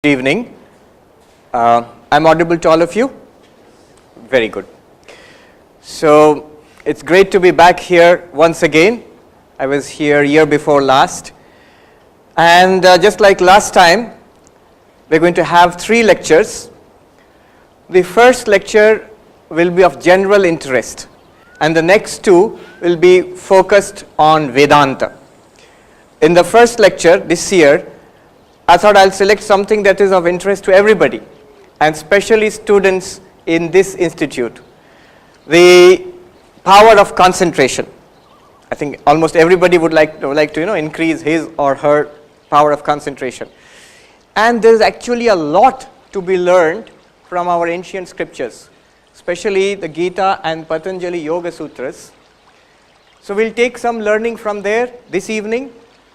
Good evening. I'm audible to all of you? Very good. So, it's great to be back here once again. I was here year before last. And just like last time, we're going to have 3 lectures. The first lecture will be of general interest, and the next 2 will be focused on Vedanta. In the first lecture this year, I thought I'll select something that is of interest to everybody, and especially students in this institute. The power of concentration. I think almost everybody would like to increase his or her power of concentration. And there's actually a lot to be learned from our ancient scriptures, especially the Gita and Patanjali Yoga Sutras. So we'll take some learning from there this evening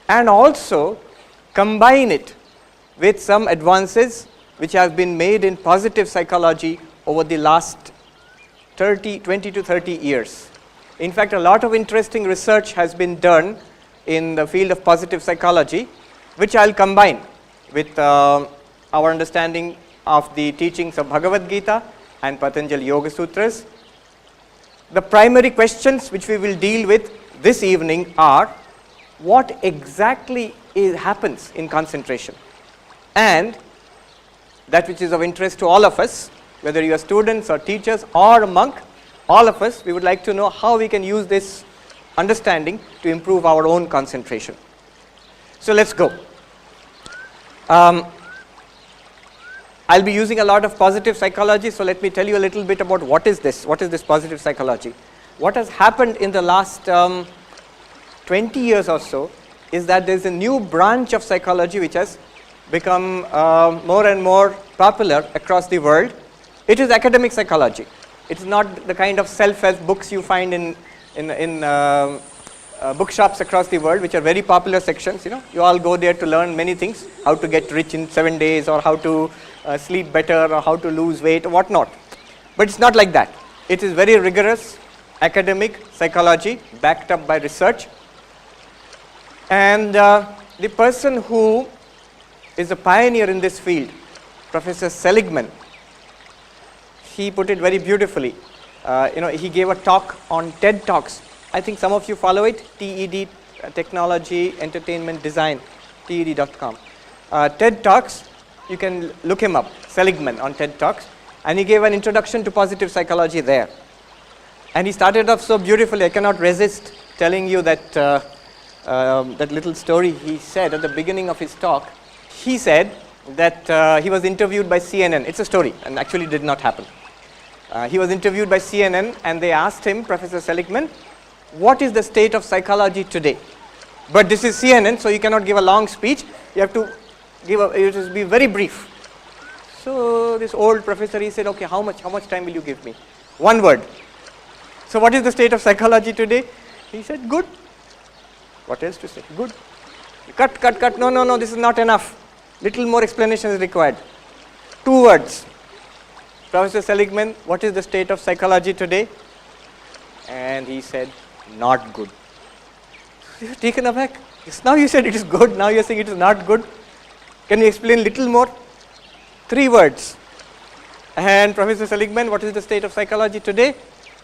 and also combine it with some advances which have been made in positive psychology over the last 20 to 30 years. In fact, a lot of interesting research has been done in the field of positive psychology, which I'll combine with our understanding of the teachings of Bhagavad Gita and Patanjali Yoga Sutras. The primary questions which we will deal with this evening are: what exactly happens in concentration? And that which is of interest to all of us, whether you are students or teachers or a monk, all of us, we would like to know how we can use this understanding to improve our own concentration. So let's go. I'll be using a lot of positive psychology, so let me tell you a little bit about what is this positive psychology. What has happened in the last 20 years or so is that there's a new branch of psychology which has become more and more popular across the world. It is academic psychology. It's not the kind of self-help books you find in bookshops across the world, which are very popular sections. You all go there to learn many things: how to get rich in 7 days, or how to sleep better, or how to lose weight, or whatnot. But it's not like that. It is very rigorous academic psychology backed up by research. And the person who is a pioneer in this field, Professor Seligman, he put it very beautifully. He gave a talk on TED Talks. I think some of you follow it, TED, Technology, Entertainment, Design, TED.com. TED Talks, you can look him up, Seligman on TED Talks, and he gave an introduction to positive psychology there. And he started off so beautifully, I cannot resist telling you that that little story he said at the beginning of his talk. He said that he was interviewed by CNN. It's a story, and actually did not happen. He was interviewed by CNN, and they asked him, Professor Seligman, what is the state of psychology today? But this is CNN, so you cannot give a long speech. You have to be very brief. So this old professor, he said, okay, how much time will you give me? 1 word. So what is the state of psychology today? He said, good. What else to say? Good. Cut. No, this is not enough. Little more explanation is required. 2 words. Professor Seligman, what is the state of psychology today? And he said, not good. You're taken aback. Now you said it is good, now you're saying it is not good. Can you explain little more? 3 words. And Professor Seligman, what is the state of psychology today?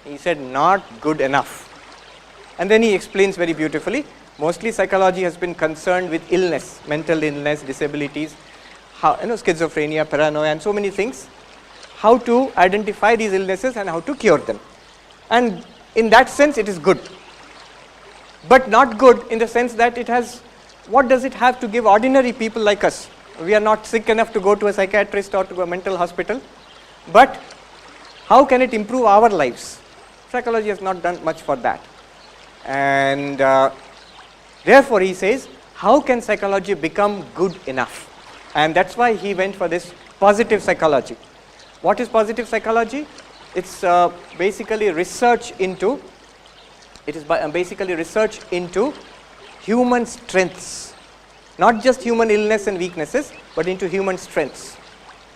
He said, not good enough. And then he explains very beautifully. Mostly psychology has been concerned with illness, mental illness, disabilities, schizophrenia, paranoia, and so many things. How to identify these illnesses and how to cure them. And in that sense, it is good. But not good in the sense that what does it have to give ordinary people like us? We are not sick enough to go to a psychiatrist or to a mental hospital. But how can it improve our lives? Psychology has not done much for that. And therefore, he says, how can psychology become good enough? And that's why he went for this positive psychology. What is positive psychology? It's basically research into human strengths. Not just human illness and weaknesses, but into human strengths.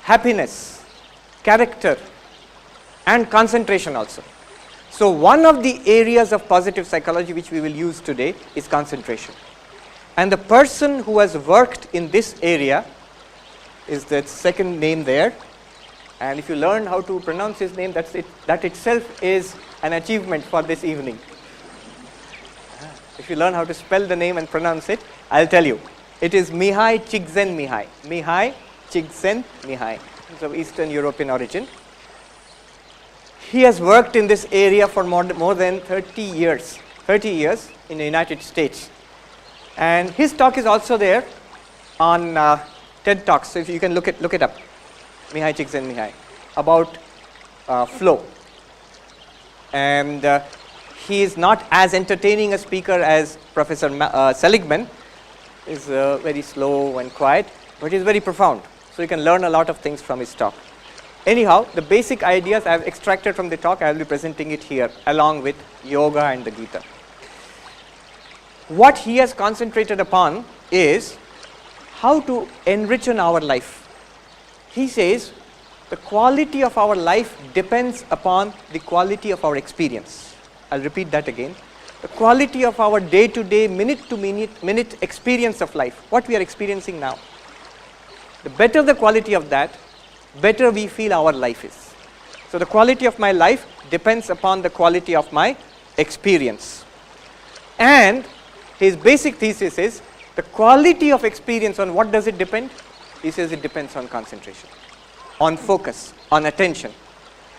Happiness, character, and concentration also. So one of the areas of positive psychology which we will use today is concentration. And the person who has worked in this area is the second name there. And if you learn how to pronounce his name, that's it. That itself is an achievement for this evening. If you learn how to spell the name and pronounce it, I'll tell you. It is Mihai Csikszentmihalyi. Mihai Csikszentmihalyi. He's of Eastern European origin. He has worked in this area for more than 30 years in the United States. And his talk is also there on TED Talks. So if you can look it up, Mihai Csikszentmihalyi, about flow. And he is not as entertaining a speaker as Professor Seligman. He's very slow and quiet, but he's very profound. So you can learn a lot of things from his talk. Anyhow, the basic ideas I have extracted from the talk, I will be presenting it here along with yoga and the Gita. What he has concentrated upon is how to enrich our life. He says the quality of our life depends upon the quality of our experience. I'll repeat that again. The quality of our day-to-day, minute experience of life, what we are experiencing now. The better the quality of that, better we feel our life is. So the quality of my life depends upon the quality of my experience. And his basic thesis is the quality of experience, on what does it depend? He says it depends on concentration, on focus, on attention.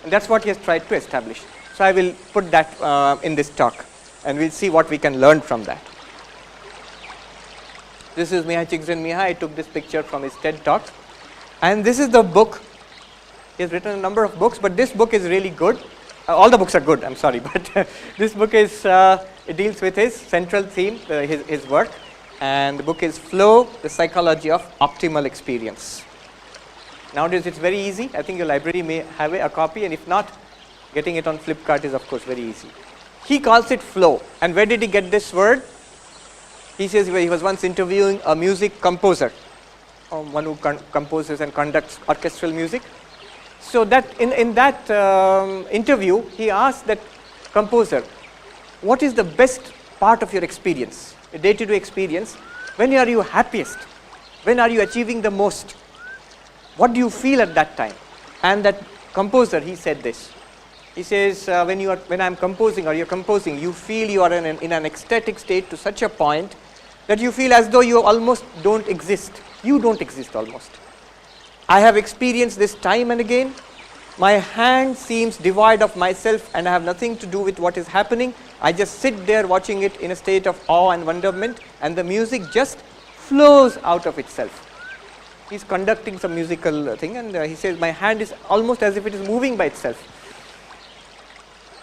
And that's what he has tried to establish. So I will put that in this talk, and we'll see what we can learn from that. This is Mihai Csikszentmihalyi. I took this picture from his TED Talk. And this is the book. He has written a number of books, but this book is really good. All the books are good, I'm sorry, but this book is, it deals with his central theme, his work. And the book is Flow, the Psychology of Optimal Experience. Nowadays it's very easy. I think your library may have a copy, and if not, getting it on Flipkart is of course very easy. He calls it flow. And where did he get this word? He says he was once interviewing a music composer, one who composes and conducts orchestral music. So that in that interview, he asked that composer, what is the best part of your experience, a day-to-day experience? When are you happiest? When are you achieving the most? What do you feel at that time? And that composer, he said this. He says, when I'm composing, or you're composing, you feel you are in an ecstatic state to such a point that you feel as though you almost don't exist. You don't exist almost. I have experienced this time and again. My hand seems devoid of myself, and I have nothing to do with what is happening. I just sit there watching it in a state of awe and wonderment, and the music just flows out of itself. He's conducting some musical thing, and he says, my hand is almost as if it is moving by itself.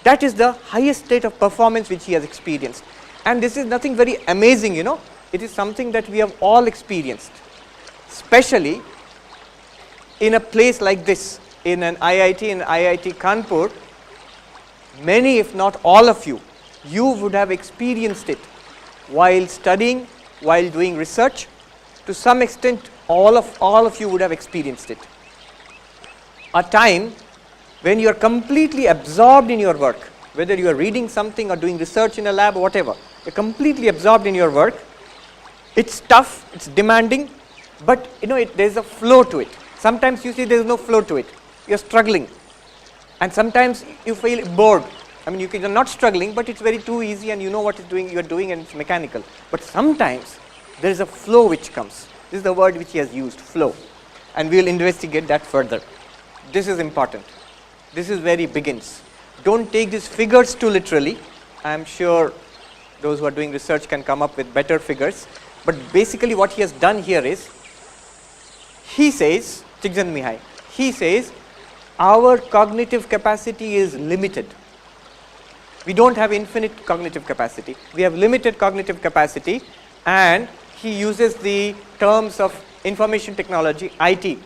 That is the highest state of performance which he has experienced. And this is nothing very amazing, you know. It is something that we have all experienced, especially in a place like this, in an IIT, in IIT Kanpur. Many, if not all of you, you would have experienced it while studying, while doing research. To some extent, all of you would have experienced it. A time when you are completely absorbed in your work, whether you are reading something or doing research in a lab or whatever, you're completely absorbed in your work. It's tough, it's demanding, but you know, there's a flow to it. Sometimes you see there's no flow to it. You're struggling. And sometimes you feel bored. I mean, you're not struggling, but it's very too easy, and you know what you're doing, and it's mechanical. But sometimes there is a flow which comes. This is the word which he has used, flow. And we'll investigate that further. This is important. This is where he begins. Don't take these figures too literally. I'm sure those who are doing research can come up with better figures. But basically what he has done here is, he says, Csikszentmihalyi, he says, our cognitive capacity is limited. We don't have infinite cognitive capacity. We have limited cognitive capacity, and he uses the terms of information technology, IT,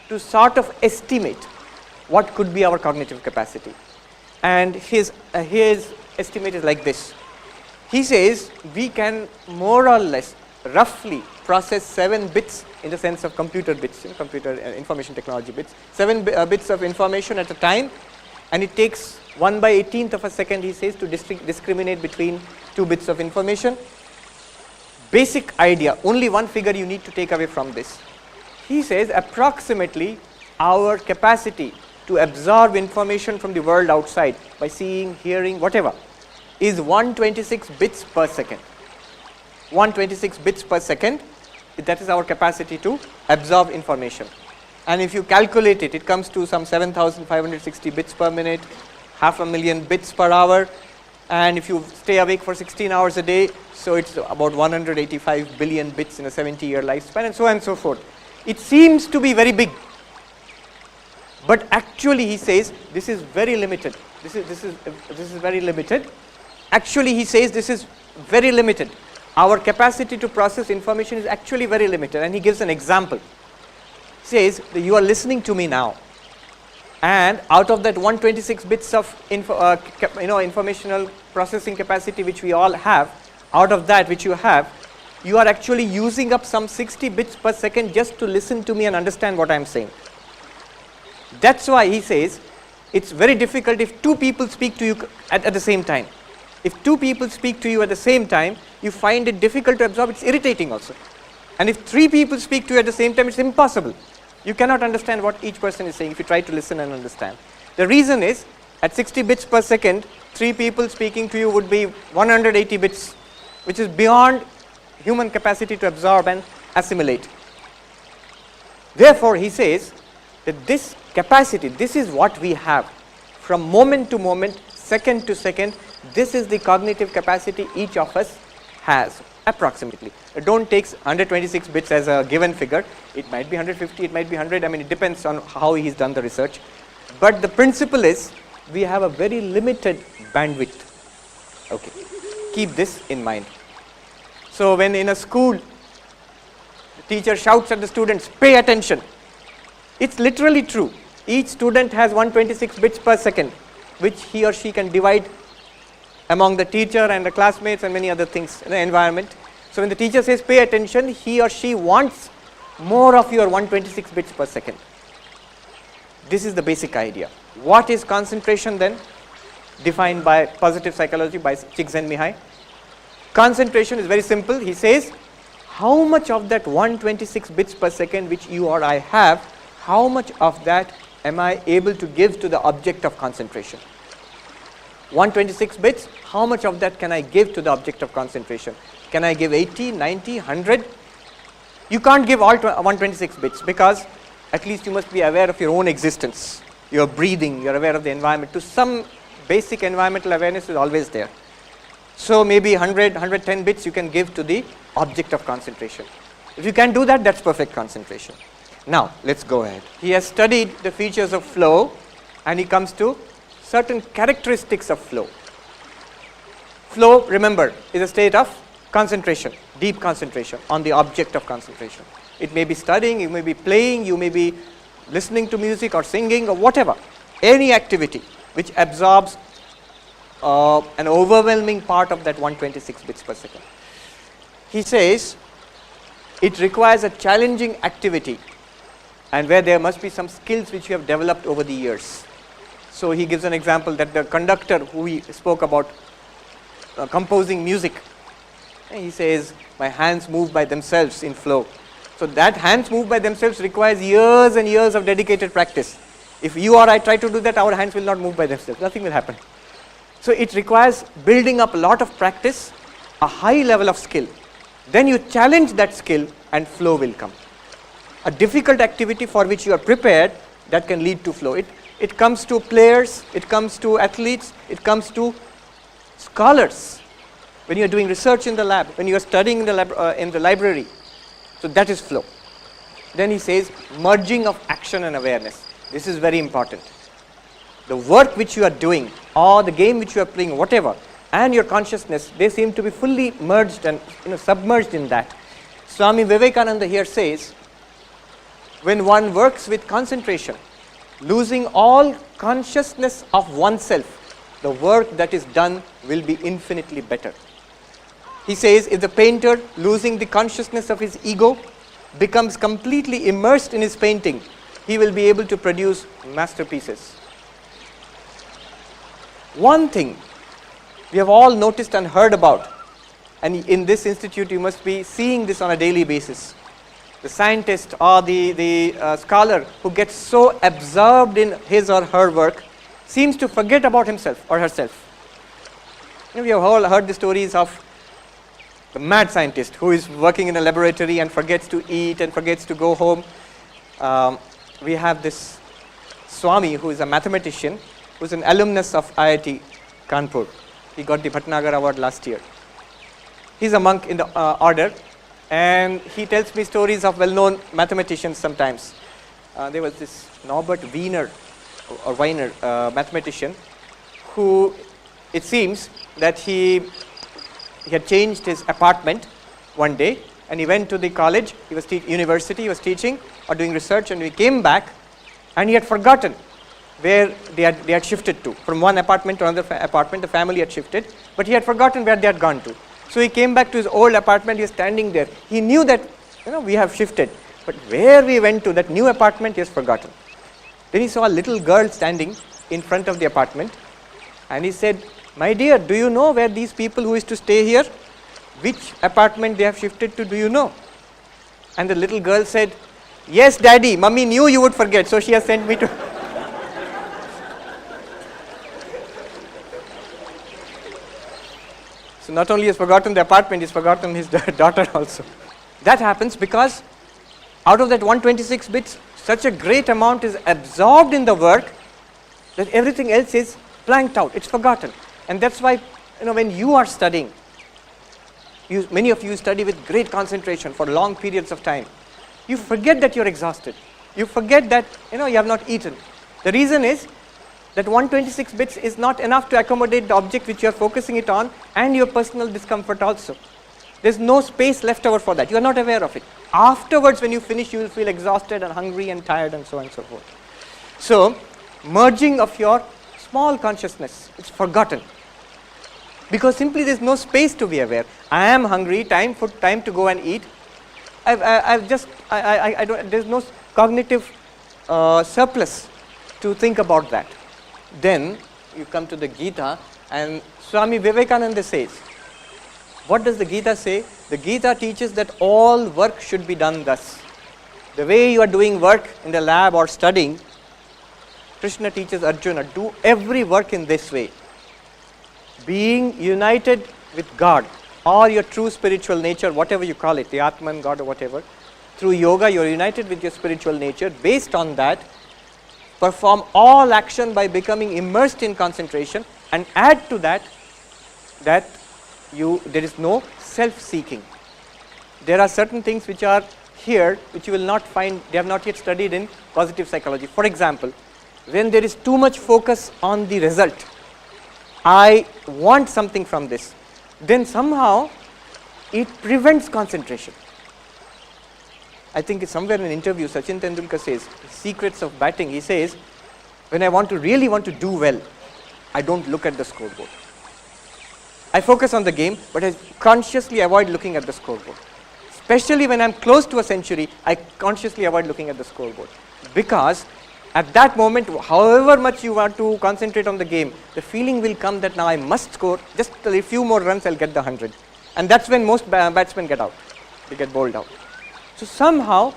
to sort of estimate what could be our cognitive capacity. And his estimate is like this. He says we can more or less roughly process 7 bits in the sense of computer bits, computer information technology bits, 7 bits of information at a time, and it takes 1/18th of a second, he says, to discriminate between 2 bits of information. Basic idea, only one figure you need to take away from this. He says approximately our capacity to absorb information from the world outside by seeing, hearing, whatever, is 126 bits per second. 126 bits per second, that is our capacity to absorb information. And if you calculate it, it comes to some 7,560 bits per minute, 500,000 bits per hour. And if you stay awake for 16 hours a day, so it's about 185 billion bits in a 70-year lifespan, and so on and so forth. It seems to be very big. But actually, he says, this is very limited. This is very limited. Actually, he says this is very limited. Our capacity to process information is actually very limited. And he gives an example. He says that you are listening to me now. And out of that 126 bits of informational processing capacity which we all have, out of that which you have, you are actually using up some 60 bits per second just to listen to me and understand what I am saying. That's why he says it's very difficult if two people speak to you at the same time. If two people speak to you at the same time, you find it difficult to absorb, it's irritating also. And if three people speak to you at the same time, it's impossible. You cannot understand what each person is saying if you try to listen and understand. The reason is, at 60 bits per second, three people speaking to you would be 180 bits, which is beyond human capacity to absorb and assimilate. Therefore, he says that this capacity, this is what we have. From moment to moment, second to second, this is the cognitive capacity each of us has, approximately. Don't take 126 bits as a given figure. It might be 150, it might be 100. I mean, it depends on how he's done the research. But the principle is, we have a very limited bandwidth. Okay, keep this in mind. So when in a school, the teacher shouts at the students, pay attention. It's literally true. Each student has 126 bits per second, which he or she can divide among the teacher and the classmates and many other things in the environment. So when the teacher says pay attention, he or she wants more of your 126 bits per second. This is the basic idea. What is concentration then? Defined by positive psychology by Csikszentmihalyi. Concentration is very simple. He says, how much of that 126 bits per second which you or I have, how much of that am I able to give to the object of concentration? 126 bits, how much of that can I give to the object of concentration? Can I give 80, 90, 100? You can't give all 126 bits, because at least you must be aware of your own existence. You're breathing, you're aware of the environment. To some basic environmental awareness is always there. So maybe 100, 110 bits you can give to the object of concentration. If you can do that, that's perfect concentration. Now, let's go ahead. He has studied the features of flow, and he comes to certain characteristics of flow. Flow, remember, is a state of concentration, deep concentration on the object of concentration. It may be studying, you may be playing, you may be listening to music or singing or whatever. Any activity which absorbs an overwhelming part of that 126 bits per second. He says it requires a challenging activity, and where there must be some skills which you have developed over the years. So he gives an example that the conductor who we spoke about composing music, and he says, my hands move by themselves in flow. So that hands move by themselves requires years and years of dedicated practice. If you or I try to do that, our hands will not move by themselves, nothing will happen. So it requires building up a lot of practice, a high level of skill. Then you challenge that skill and flow will come. A difficult activity for which you are prepared, that can lead to flow. It comes to players, it comes to athletes, it comes to scholars. When you are doing research in the lab, when you are studying in the library. So that is flow. Then he says merging of action and awareness. This is very important. The work which you are doing, or the game which you are playing, whatever, and your consciousness, they seem to be fully merged and submerged in that. Swami Vivekananda here says, when one works with concentration, losing all consciousness of oneself, the work that is done will be infinitely better. He says, if the painter, losing the consciousness of his ego, becomes completely immersed in his painting, he will be able to produce masterpieces. One thing we have all noticed and heard about, and in this institute you must be seeing this on a daily basis. The scientist or the scholar who gets so absorbed in his or her work seems to forget about himself or herself. We have all heard the stories of the mad scientist who is working in a laboratory and forgets to eat and forgets to go home. We have this Swami who is a mathematician, who is an alumnus of IIT Kanpur. He got the Bhatnagar Award last year. He is a monk in the order, and he tells me stories of well-known mathematicians sometimes. There was this Norbert Wiener, mathematician, who it seems that he had changed his apartment one day, and he went to the college, he was university, he was teaching or doing research, and he came back and he had forgotten where they had shifted to. From one apartment to another apartment, the family had shifted, but he had forgotten where they had gone to. So he came back to his old apartment, he was standing there. He knew that, we have shifted, but where we went to, that new apartment, he has forgotten. Then he saw a little girl standing in front of the apartment, and he said, "My dear, do you know where these people who used to stay here, which apartment they have shifted to, do you know?" And the little girl said, "Yes, Daddy, Mummy knew you would forget, so she has sent me to..." So not only he has forgotten the apartment, he has forgotten his daughter also. That happens because out of that 126 bits, such a great amount is absorbed in the work that everything else is blanked out, it's forgotten. And that's why, when you are studying, many of you study with great concentration for long periods of time. You forget that you're exhausted. You forget that, you have not eaten. The reason is that 126 bits is not enough to accommodate the object which you are focusing it on and your personal discomfort also. There's no space left over for that. You are not aware of it. Afterwards, when you finish, you will feel exhausted and hungry and tired and so on and so forth. So, merging of your small consciousness, it's forgotten. Because simply there's no space to be aware. I am hungry, time to go and eat. There's no cognitive surplus to think about that. Then you come to the Gita, and Swami Vivekananda says, what does the Gita say? The Gita teaches that all work should be done thus. The way you are doing work in the lab or studying, Krishna teaches Arjuna, do every work in this way. Being united with God or your true spiritual nature, whatever you call it, the Atman, God or whatever, through yoga you are united with your spiritual nature. Based on that, perform all action by becoming immersed in concentration, and add to that, there is no self-seeking. There are certain things which are here which you will not find, they have not yet studied in positive psychology. For example, when there is too much focus on the result, I want something from this, then somehow it prevents concentration. I think it's somewhere in an interview, Sachin Tendulkar says, secrets of batting, he says, when I really want to do well, I don't look at the scoreboard. I focus on the game, but I consciously avoid looking at the scoreboard. Especially when I'm close to a century, I consciously avoid looking at the scoreboard. Because at that moment, however much you want to concentrate on the game, the feeling will come that now I must score, just a few more runs, I'll get the 100. And that's when most batsmen get out, they get bowled out. So somehow,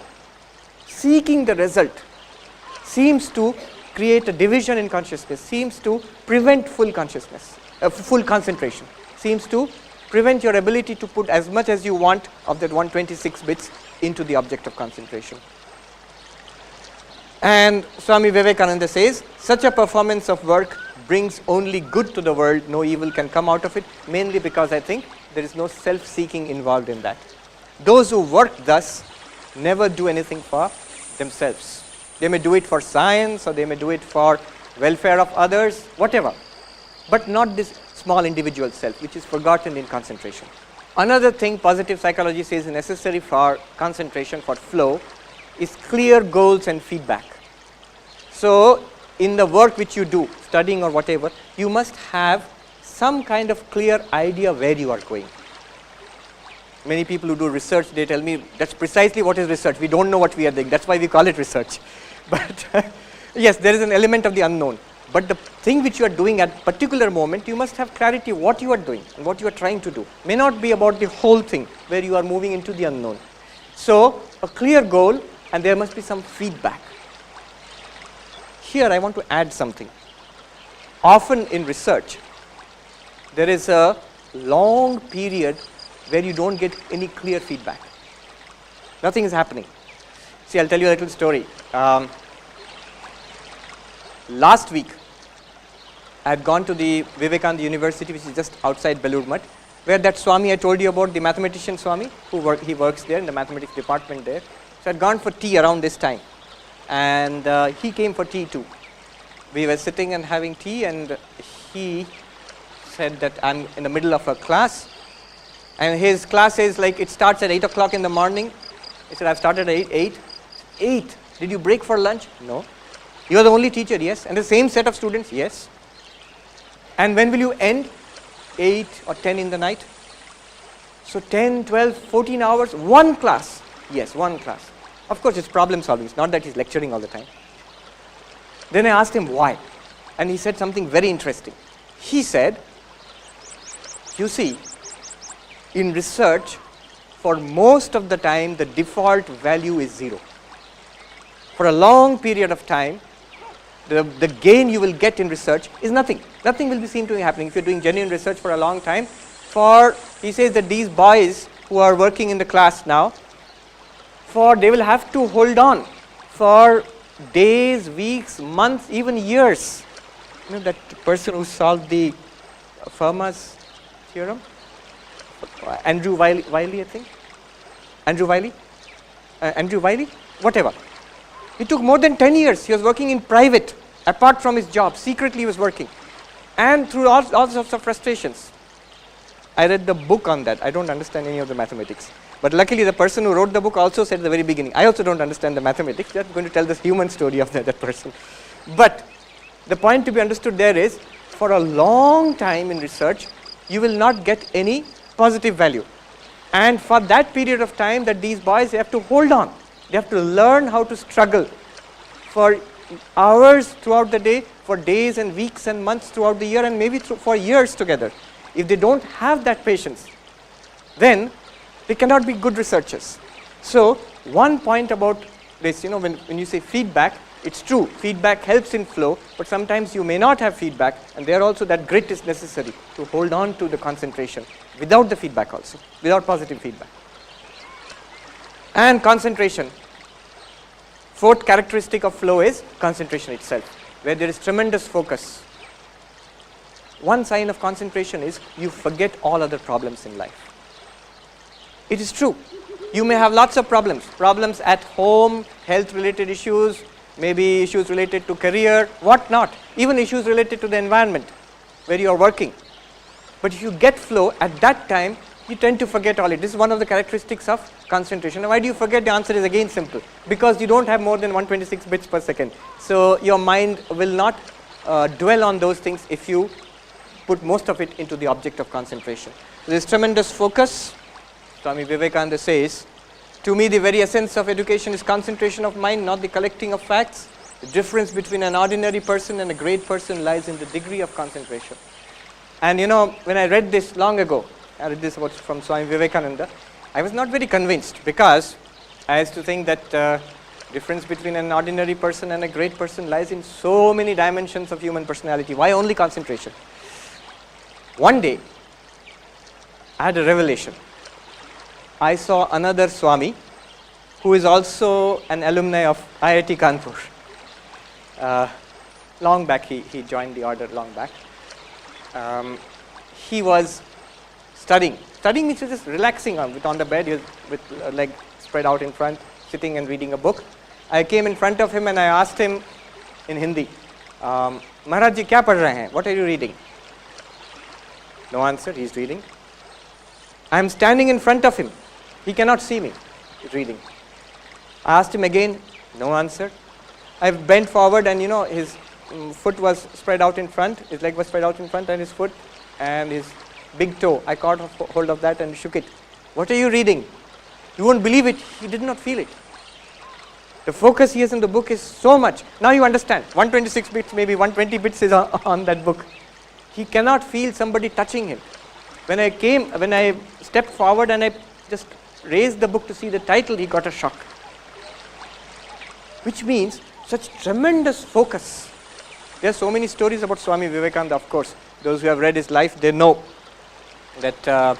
seeking the result seems to create a division in consciousness, seems to prevent full consciousness, full concentration, seems to prevent your ability to put as much as you want of that 126 bits into the object of concentration. And Swami Vivekananda says, such a performance of work brings only good to the world, no evil can come out of it, mainly because I think there is no self-seeking involved in that. Those who work thus never do anything for themselves. They may do it for science, or they may do it for welfare of others, whatever, but not this small individual self, which is forgotten in concentration. Another thing positive psychology says is necessary for concentration, for flow, is clear goals and feedback. So, in the work which you do, studying or whatever, you must have some kind of clear idea where you are going. Many people who do research, they tell me, that's precisely what is research. We don't know what we are doing. That's why we call it research. But yes, there is an element of the unknown. But the thing which you are doing at particular moment, you must have clarity what you are doing and what you are trying to do. May not be about the whole thing where you are moving into the unknown. So a clear goal, and there must be some feedback. Here I want to add something. Often in research, there is a long period where you don't get any clear feedback. Nothing is happening. See, I'll tell you a little story. Last week, I had gone to the Vivekananda University, which is just outside Belur Math, where that Swami I told you about, the mathematician Swami, he works there in the mathematics department there. So I had gone for tea around this time, and he came for tea too. We were sitting and having tea, and he said that I'm in the middle of a class, and his class is like, it starts at 8 o'clock in the morning. He said, I've started at 8. 8? Did you break for lunch? No. You are the only teacher? Yes. And the same set of students? Yes. And when will you end? 8 or 10 in the night? So 10, 12, 14 hours, one class. Yes, one class. Of course, it's problem solving. It's not that he's lecturing all the time. Then I asked him why. And he said something very interesting. He said, you see, in research, for most of the time, the default value is 0. For a long period of time, the gain you will get in research is nothing. Nothing will be seen to be happening if you're doing genuine research for a long time. He says that these boys who are working in the class now, they will have to hold on for days, weeks, months, even years. You know that person who solved the Fermat's theorem? Andrew Wiley, I think? Andrew Wiley? Whatever. It took more than 10 years. He was working in private, apart from his job. Secretly he was working. And through all sorts of frustrations. I read the book on that. I don't understand any of the mathematics. But luckily the person who wrote the book also said at the very beginning, I also don't understand the mathematics. They're going to tell the human story of that person. But the point to be understood there is, for a long time in research, you will not get any positive value. And for that period of time that these boys have to hold on. They have to learn how to struggle for hours throughout the day, for days and weeks and months throughout the year, and maybe for years together. If they don't have that patience, then they cannot be good researchers. So one point about this, when you say feedback, it's true, feedback helps in flow, but sometimes you may not have feedback, and there also that grit is necessary to hold on to the concentration without the feedback also, without positive feedback. And concentration. Fourth characteristic of flow is concentration itself, where there is tremendous focus. One sign of concentration is you forget all other problems in life. It is true. You may have lots of problems at home, health related issues, maybe issues related to career, what not, even issues related to the environment where you are working. But if you get flow at that time, you tend to forget all it. This is one of the characteristics of concentration. Now, why do you forget? The answer is again simple. Because you don't have more than 126 bits per second. So your mind will not dwell on those things if you put most of it into the object of concentration. So there is tremendous focus. Swami Vivekananda says, to me the very essence of education is concentration of mind, not the collecting of facts. The difference between an ordinary person and a great person lies in the degree of concentration. And when I read this long ago, I read this from Swami Vivekananda, I was not very convinced, because I used to think that difference between an ordinary person and a great person lies in so many dimensions of human personality. Why only concentration? One day, I had a revelation. I saw another Swami who is also an alumni of IIT Kanpur. Long back, he joined the order long back. He was studying. Studying means just relaxing on the bed, with leg spread out in front, sitting and reading a book. I came in front of him and I asked him in Hindi, Maharaj ji, kya padh rahe hain? What are you reading? No answer, he's reading. I am standing in front of him. He cannot see me. He's reading. I asked him again, no answer. I bent forward and his foot was spread out in front, his leg was spread out in front, and his foot and his big toe, I caught hold of that and shook it. What are you reading? You won't believe it, he did not feel it. The focus he has in the book is so much. Now you understand, 126 bits, maybe 120 bits is on that book. He cannot feel somebody touching him. When I stepped forward and I just raised the book to see the title, he got a shock. Which means such tremendous focus. There are so many stories about Swami Vivekananda, of course. Those who have read his life, they know that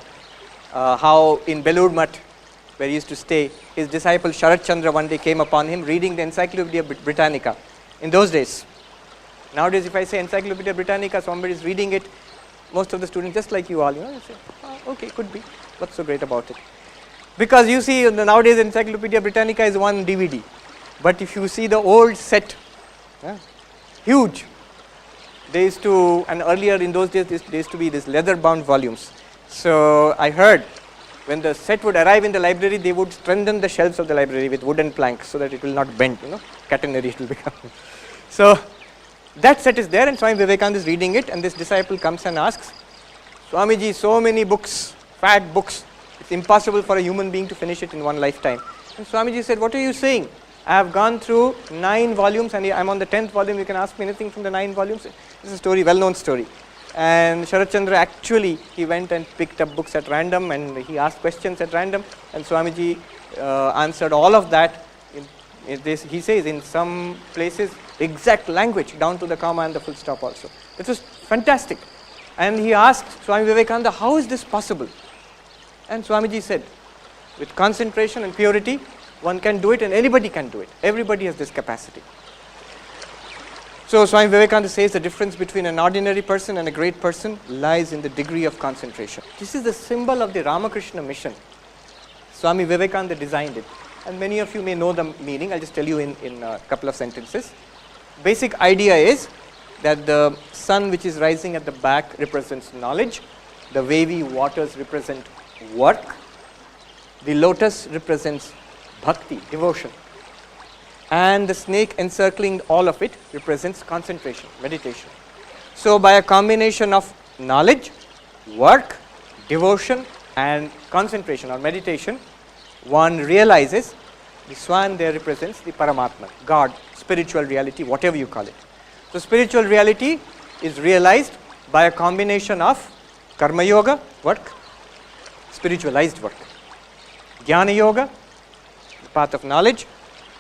how in Belur Math, where he used to stay, his disciple Sharat Chandra one day came upon him reading the Encyclopedia Britannica. In those days, nowadays if I say Encyclopedia Britannica, somebody is reading it, most of the students, just like you all, you say, oh, okay, could be, what's so great about it? Because you see, nowadays Encyclopedia Britannica is one DVD, but if you see the old set, huge. They used to, and earlier in those days, there used to be these leather bound volumes. So I heard when the set would arrive in the library, they would strengthen the shelves of the library with wooden planks so that it will not bend, catenary it will become. So that set is there, and Swami Vivekananda is reading it, and this disciple comes and asks, Swamiji, so many books, fat books, it's impossible for a human being to finish it in one lifetime. And Swamiji said, what are you saying? I have gone through 9 volumes and I'm on the 10th volume, you can ask me anything from the 9 volumes. This is a story, well-known story. And Sharat Chandra actually, he went and picked up books at random and he asked questions at random, and Swamiji answered all of that. He says in some places exact language down to the comma and the full stop also. This was fantastic. And he asked Swami Vivekananda, how is this possible? And Swamiji said, with concentration and purity, one can do it and anybody can do it. Everybody has this capacity. So Swami Vivekananda says the difference between an ordinary person and a great person lies in the degree of concentration. This is the symbol of the Ramakrishna mission. Swami Vivekananda designed it. And many of you may know the meaning. I'll just tell you in a couple of sentences. Basic idea is that the sun which is rising at the back represents knowledge. The wavy waters represent work. The lotus represents bhakti, devotion, and the snake encircling all of it represents concentration, meditation. So by a combination of knowledge, work, devotion and concentration or meditation, one realizes the swan there represents the Paramatma, God, spiritual reality, whatever you call it. So spiritual reality is realized by a combination of karma yoga, work, spiritualized work, jnana yoga, path of knowledge,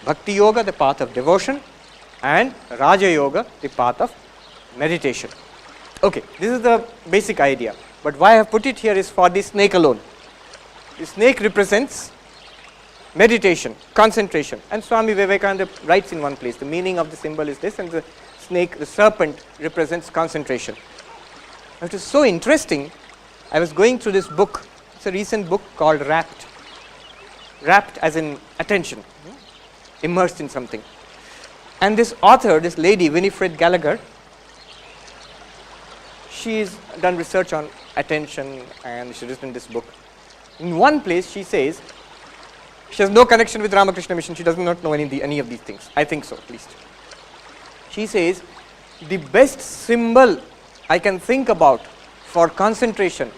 bhakti yoga, the path of devotion, and raja yoga, the path of meditation. Okay, this is the basic idea, but why I have put it here is for the snake alone. The snake represents meditation, concentration, and Swami Vivekananda writes in one place, the meaning of the symbol is this, and the snake, the serpent, represents concentration. It is so interesting. I was going through this book, it's a recent book called Rapt. Rapt as in attention, immersed in something. And this author, this lady, Winifred Gallagher, she's done research on attention and she's written this book. In one place she says, she has no connection with Ramakrishna Mission, she does not know any of these things, I think so at least. She says, the best symbol I can think about for concentration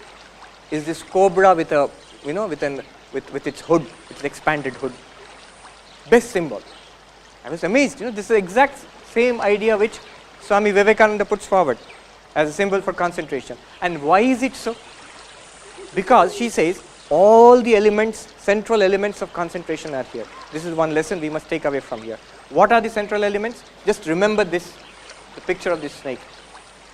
is this cobra with a, with its hood, its expanded hood. Best symbol. I was amazed, this is the exact same idea which Swami Vivekananda puts forward as a symbol for concentration. And why is it so? Because she says all the elements, central elements of concentration are here. This is one lesson we must take away from here. What are the central elements? Just remember this, the picture of this snake.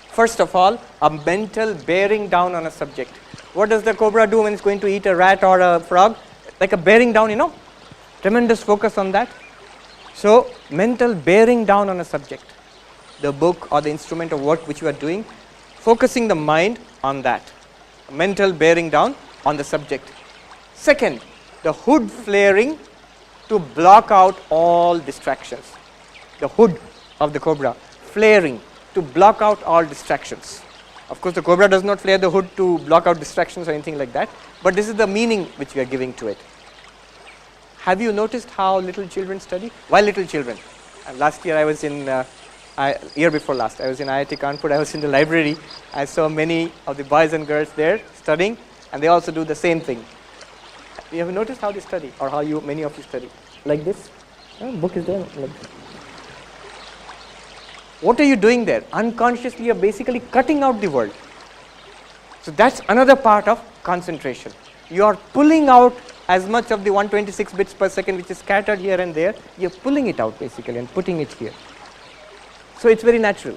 First of all, a mental bearing down on a subject. What does the cobra do when it's going to eat a rat or a frog? Like a bearing down, tremendous focus on that. So, mental bearing down on a subject, the book or the instrument of work which you are doing, focusing the mind on that, mental bearing down on the subject. Second, the hood flaring to block out all distractions. The hood of the cobra flaring to block out all distractions. Of course, the cobra does not flare the hood to block out distractions or anything like that, but this is the meaning which we are giving to it. Have you noticed how little children study? Why little children? And last year I was in, year before last, I was in IIT Kanpur, I was in the library, I saw many of the boys and girls there studying, and they also do the same thing. You have noticed how they study, or how many of you study? Like this? Book is there, like this. What are you doing there? Unconsciously, you are basically cutting out the world. So that's another part of concentration. You are pulling out as much of the 126 bits per second which is scattered here and there, you're pulling it out basically and putting it here. So it's very natural.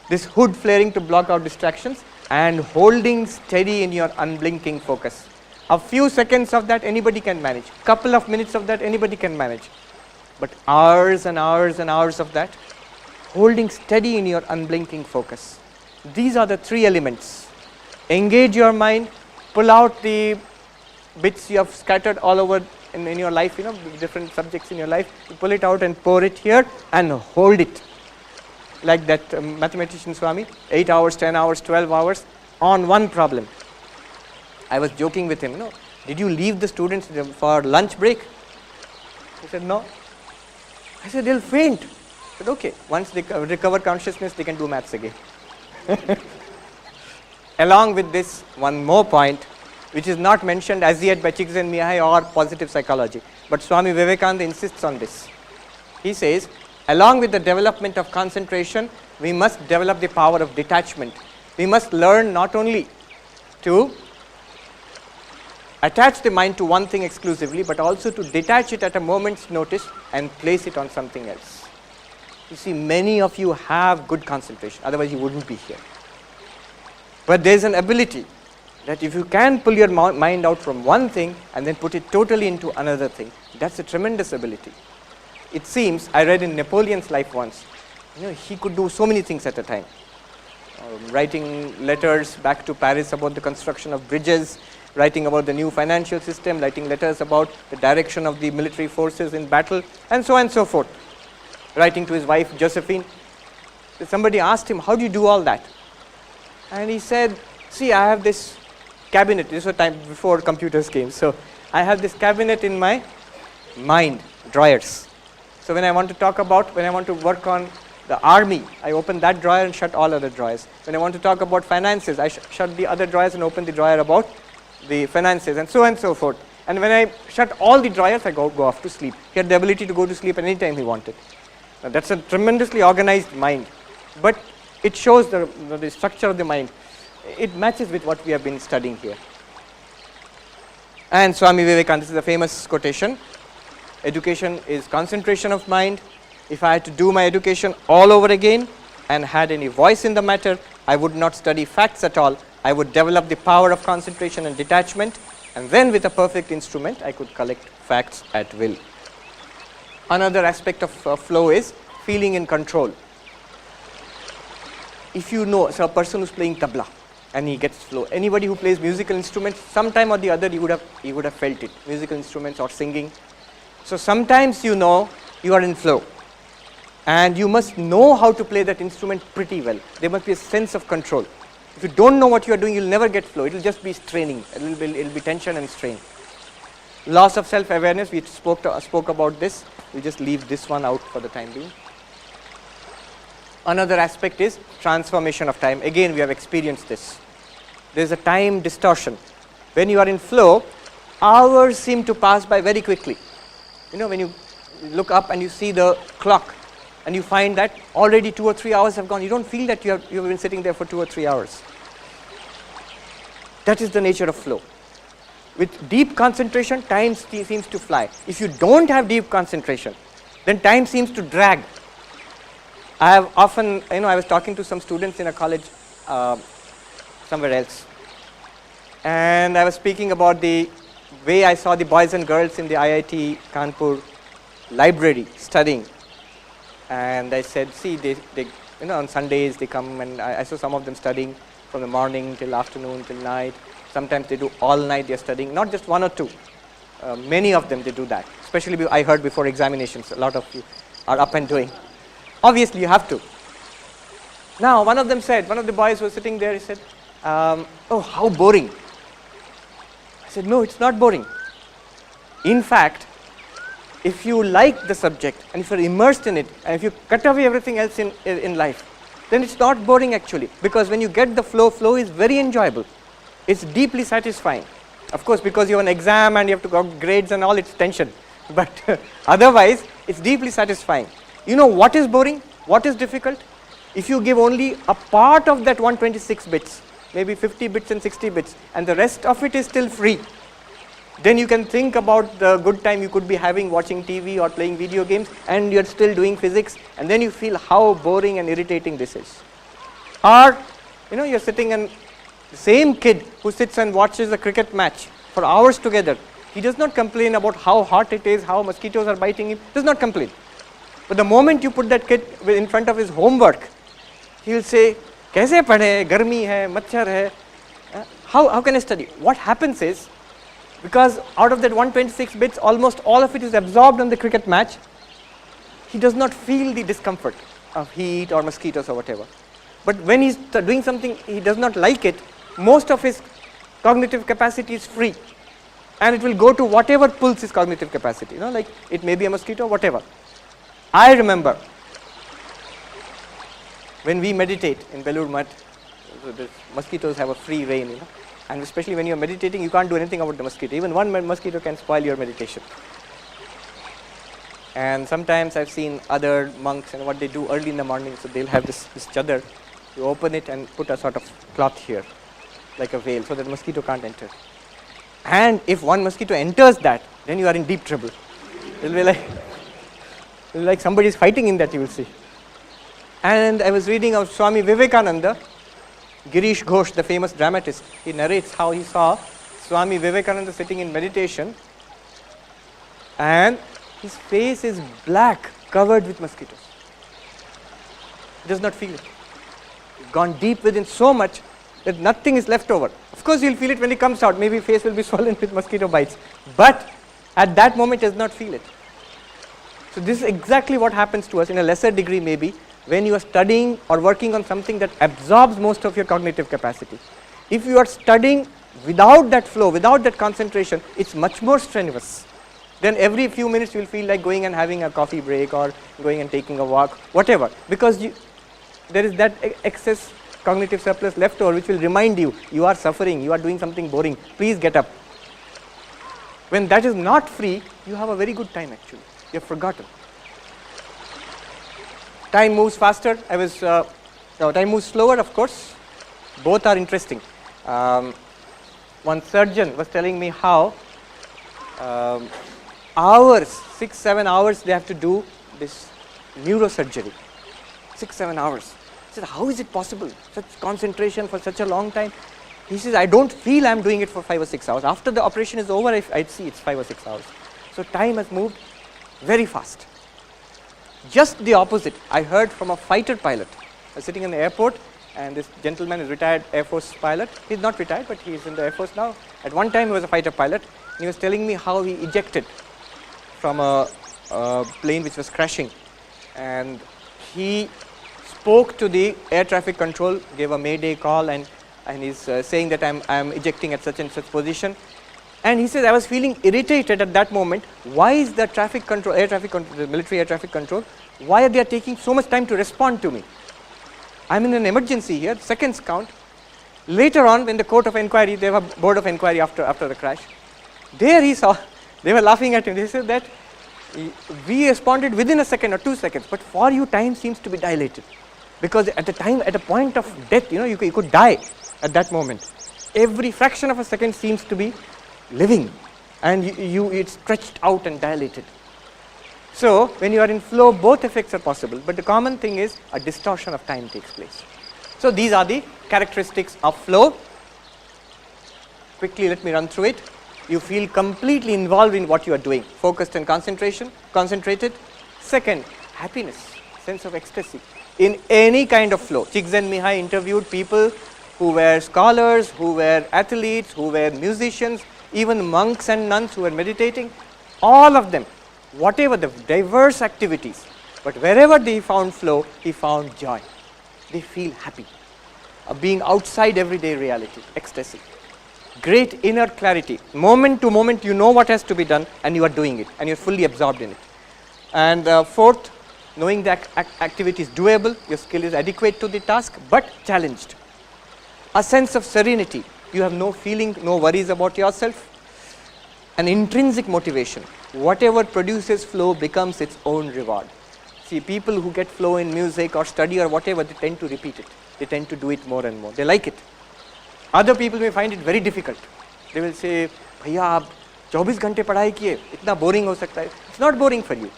This hood flaring to block out distractions and holding steady in your unblinking focus. A few seconds of that anybody can manage. Couple of minutes of that anybody can manage. But hours and hours and hours of that, holding steady in your unblinking focus. These are the three elements. Engage your mind, pull out the bits you have scattered all over in your life, different subjects in your life, you pull it out and pour it here and hold it. Like that mathematician Swami, 8 hours, 10 hours, 12 hours on one problem. I was joking with him, did you leave the students for lunch break? He said, no. I said, they'll faint. I said, okay, once they recover consciousness, they can do maths again. Along with this, one more point, which is not mentioned as yet by Csikszentmihalyi or positive psychology, but Swami Vivekananda insists on this. He says, along with the development of concentration, we must develop the power of detachment. We must learn not only to attach the mind to one thing exclusively, but also to detach it at a moment's notice and place it on something else. You see, many of you have good concentration, otherwise you wouldn't be here. But there is an ability that if you can pull your mind out from one thing and then put it totally into another thing, that's a tremendous ability. It seems, I read in Napoleon's life once, he could do so many things at a time. Writing letters back to Paris about the construction of bridges, writing about the new financial system, writing letters about the direction of the military forces in battle, and so on and so forth. Writing to his wife Josephine. Somebody asked him, how do you do all that? And he said, see, I have this cabinet. This was time before computers came. So I have this cabinet in my mind, drawers. So when I want to work on the army, I open that drawer and shut all other drawers. When I want to talk about finances, I shut the other drawers and open the drawer about the finances, and so on and so forth. And when I shut all the drawers, I go off to sleep. He had the ability to go to sleep anytime he wanted. Now that's a tremendously organized mind. But it shows the structure of the mind. It matches with what we have been studying here. And Swami Vivekananda, this is a famous quotation, education is concentration of mind. If I had to do my education all over again and had any voice in the matter, I would not study facts at all. I would develop the power of concentration and detachment, and then with a perfect instrument, I could collect facts at will. Another aspect of flow is feeling in control. If you know, so a person who's playing tabla and he gets flow, anybody who plays musical instruments, sometime or the other you would have felt it, musical instruments or singing. So sometimes you know you are in flow and you must know how to play that instrument pretty well. There must be a sense of control. If you don't know what you are doing, you'll never get flow. It will just be straining. It will be tension and strain. Loss of self-awareness, we spoke about this. We'll just leave this one out for the time being. Another aspect is transformation of time. Again, we have experienced this. There is a time distortion. When you are in flow, hours seem to pass by very quickly. When you look up and you see the clock and you find that already 2 or 3 hours have gone, you don't feel that you've been sitting there for 2 or 3 hours. That is the nature of flow. With deep concentration, time seems to fly. If you don't have deep concentration, then time seems to drag. I have often, I was talking to some students in a college somewhere else, and I was speaking about the way I saw the boys and girls in the IIT Kanpur library studying, and I said, see, they on Sundays they come, and I saw some of them studying from the morning till afternoon till night. Sometimes they do all night. They are studying, not just 1 or 2. Many of them they do that. Especially I heard before examinations, a lot of you are up and doing. Obviously, you have to. Now, one of the boys was sitting there, he said, oh, how boring. I said, no, it's not boring. In fact, if you like the subject and if you're immersed in it, and if you cut away everything else in life, then it's not boring actually. Because when you get the flow is very enjoyable. It's deeply satisfying. Of course, because you have an exam and you have to go grades and all, it's tension. But otherwise, it's deeply satisfying. You know what is boring? What is difficult? If you give only a part of that 126 bits, maybe 50 bits and 60 bits, and the rest of it is still free, Then you can think about the good time you could be having watching TV or playing video games, and you're still doing physics, and then you feel how boring and irritating this is. Or, you're sitting, and the same kid who sits and watches a cricket match for hours together, he does not complain about how hot it is, how mosquitoes are biting him, does not complain. But the moment you put that kid in front of his homework, he will say, "Kaise padhe? Garmi hai, machhar hai. How can I study?" What happens is, because out of that 126 bits, almost all of it is absorbed on the cricket match, he does not feel the discomfort of heat or mosquitoes or whatever. But when he's doing something he does not like it, most of his cognitive capacity is free, and it will go to whatever pulls his cognitive capacity, like it may be a mosquito, whatever. I remember when we meditate in Belur Math, the mosquitoes have a free reign, and especially when you are meditating, you can't do anything about the mosquito. Even one mosquito can spoil your meditation. And sometimes I've seen other monks, and what they do early in the morning, so they'll have this chadar, you open it and put a sort of cloth here, like a veil, so that mosquito can't enter. And if one mosquito enters that, then you are in deep trouble. It'll be like somebody is fighting in that, you will see. And I was reading of Swami Vivekananda, Girish Ghosh, the famous dramatist. He narrates how he saw Swami Vivekananda sitting in meditation, and his face is black, covered with mosquitoes. He does not feel it. It's gone deep within so much that nothing is left over. Of course, he'll feel it when he comes out. Maybe face will be swollen with mosquito bites. But at that moment, he does not feel it. So this is exactly what happens to us in a lesser degree maybe when you are studying or working on something that absorbs most of your cognitive capacity. If you are studying without that flow, without that concentration, it's much more strenuous. Then every few minutes you will feel like going and having a coffee break or going and taking a walk, whatever, because there is that excess cognitive surplus left over which will remind you, you are suffering, you are doing something boring, please get up. When that is not free, you have a very good time actually, you have forgotten. Time moves faster, time moves slower, of course, both are interesting. One surgeon was telling me how hours, 6-7 hours they have to do this neurosurgery, 6-7 hours. I said, how is it possible, such concentration for such a long time? He says, I don't feel I'm doing it for 5 or 6 hours. After the operation is over, I see it's 5 or 6 hours. So time has moved very fast. Just the opposite, I heard from a fighter pilot. I was sitting in the airport, and this gentleman is retired Air Force pilot. He's not retired, but he's in the Air Force now. At one time he was a fighter pilot, and he was telling me how he ejected from a plane which was crashing, and he spoke to the air traffic control, gave a mayday call, and he's saying that I'm ejecting at such and such position. And he says, I was feeling irritated at that moment. Why is the traffic control, the military air traffic control, why are they taking so much time to respond to me? I'm in an emergency here, seconds count. Later on, when the court of inquiry, they have a board of inquiry after the crash, there he saw, they were laughing at him. They said that we responded within a second or 2 seconds, but for you time seems to be dilated. Because at a point of death, you could die at that moment. Every fraction of a second seems to be living, and it's stretched out and dilated. So when you are in flow, both effects are possible, but the common thing is a distortion of time takes place. So these are the characteristics of flow. Quickly let me run through it. You feel completely involved in what you are doing, focused and concentrated. Second, happiness, sense of ecstasy in any kind of flow. Csikszentmihalyi interviewed people who were scholars, who were athletes, who were musicians, even monks and nuns who were meditating, all of them, whatever the diverse activities, but wherever they found flow, he found joy. They feel happy of being outside everyday reality, ecstasy. Great inner clarity. Moment to moment, you know what has to be done, and you are doing it, and you're fully absorbed in it. And fourth, knowing that activity is doable, your skill is adequate to the task, but challenged. A sense of serenity. You have no feeling, no worries about yourself. An intrinsic motivation. Whatever produces flow becomes its own reward. See, people who get flow in music or study or whatever, they tend to repeat it. They tend to do it more and more. They like it. Other people may find it very difficult. They will say, Bhaiya, 24 घंटे पढ़ाई किए, इतना boring हो सकता है. It's not boring for you.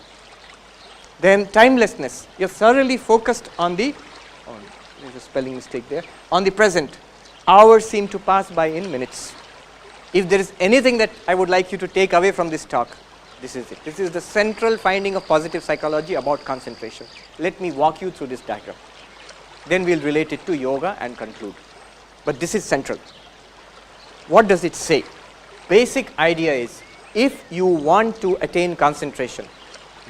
Then timelessness. You're thoroughly focused on the, there's a spelling mistake there, on the present. Hours seem to pass by in minutes. If there is anything that I would like you to take away from this talk, this is it. This is the central finding of positive psychology about concentration. Let me walk you through this diagram. Then we'll relate it to yoga and conclude. But this is central. What does it say? Basic idea is, if you want to attain concentration,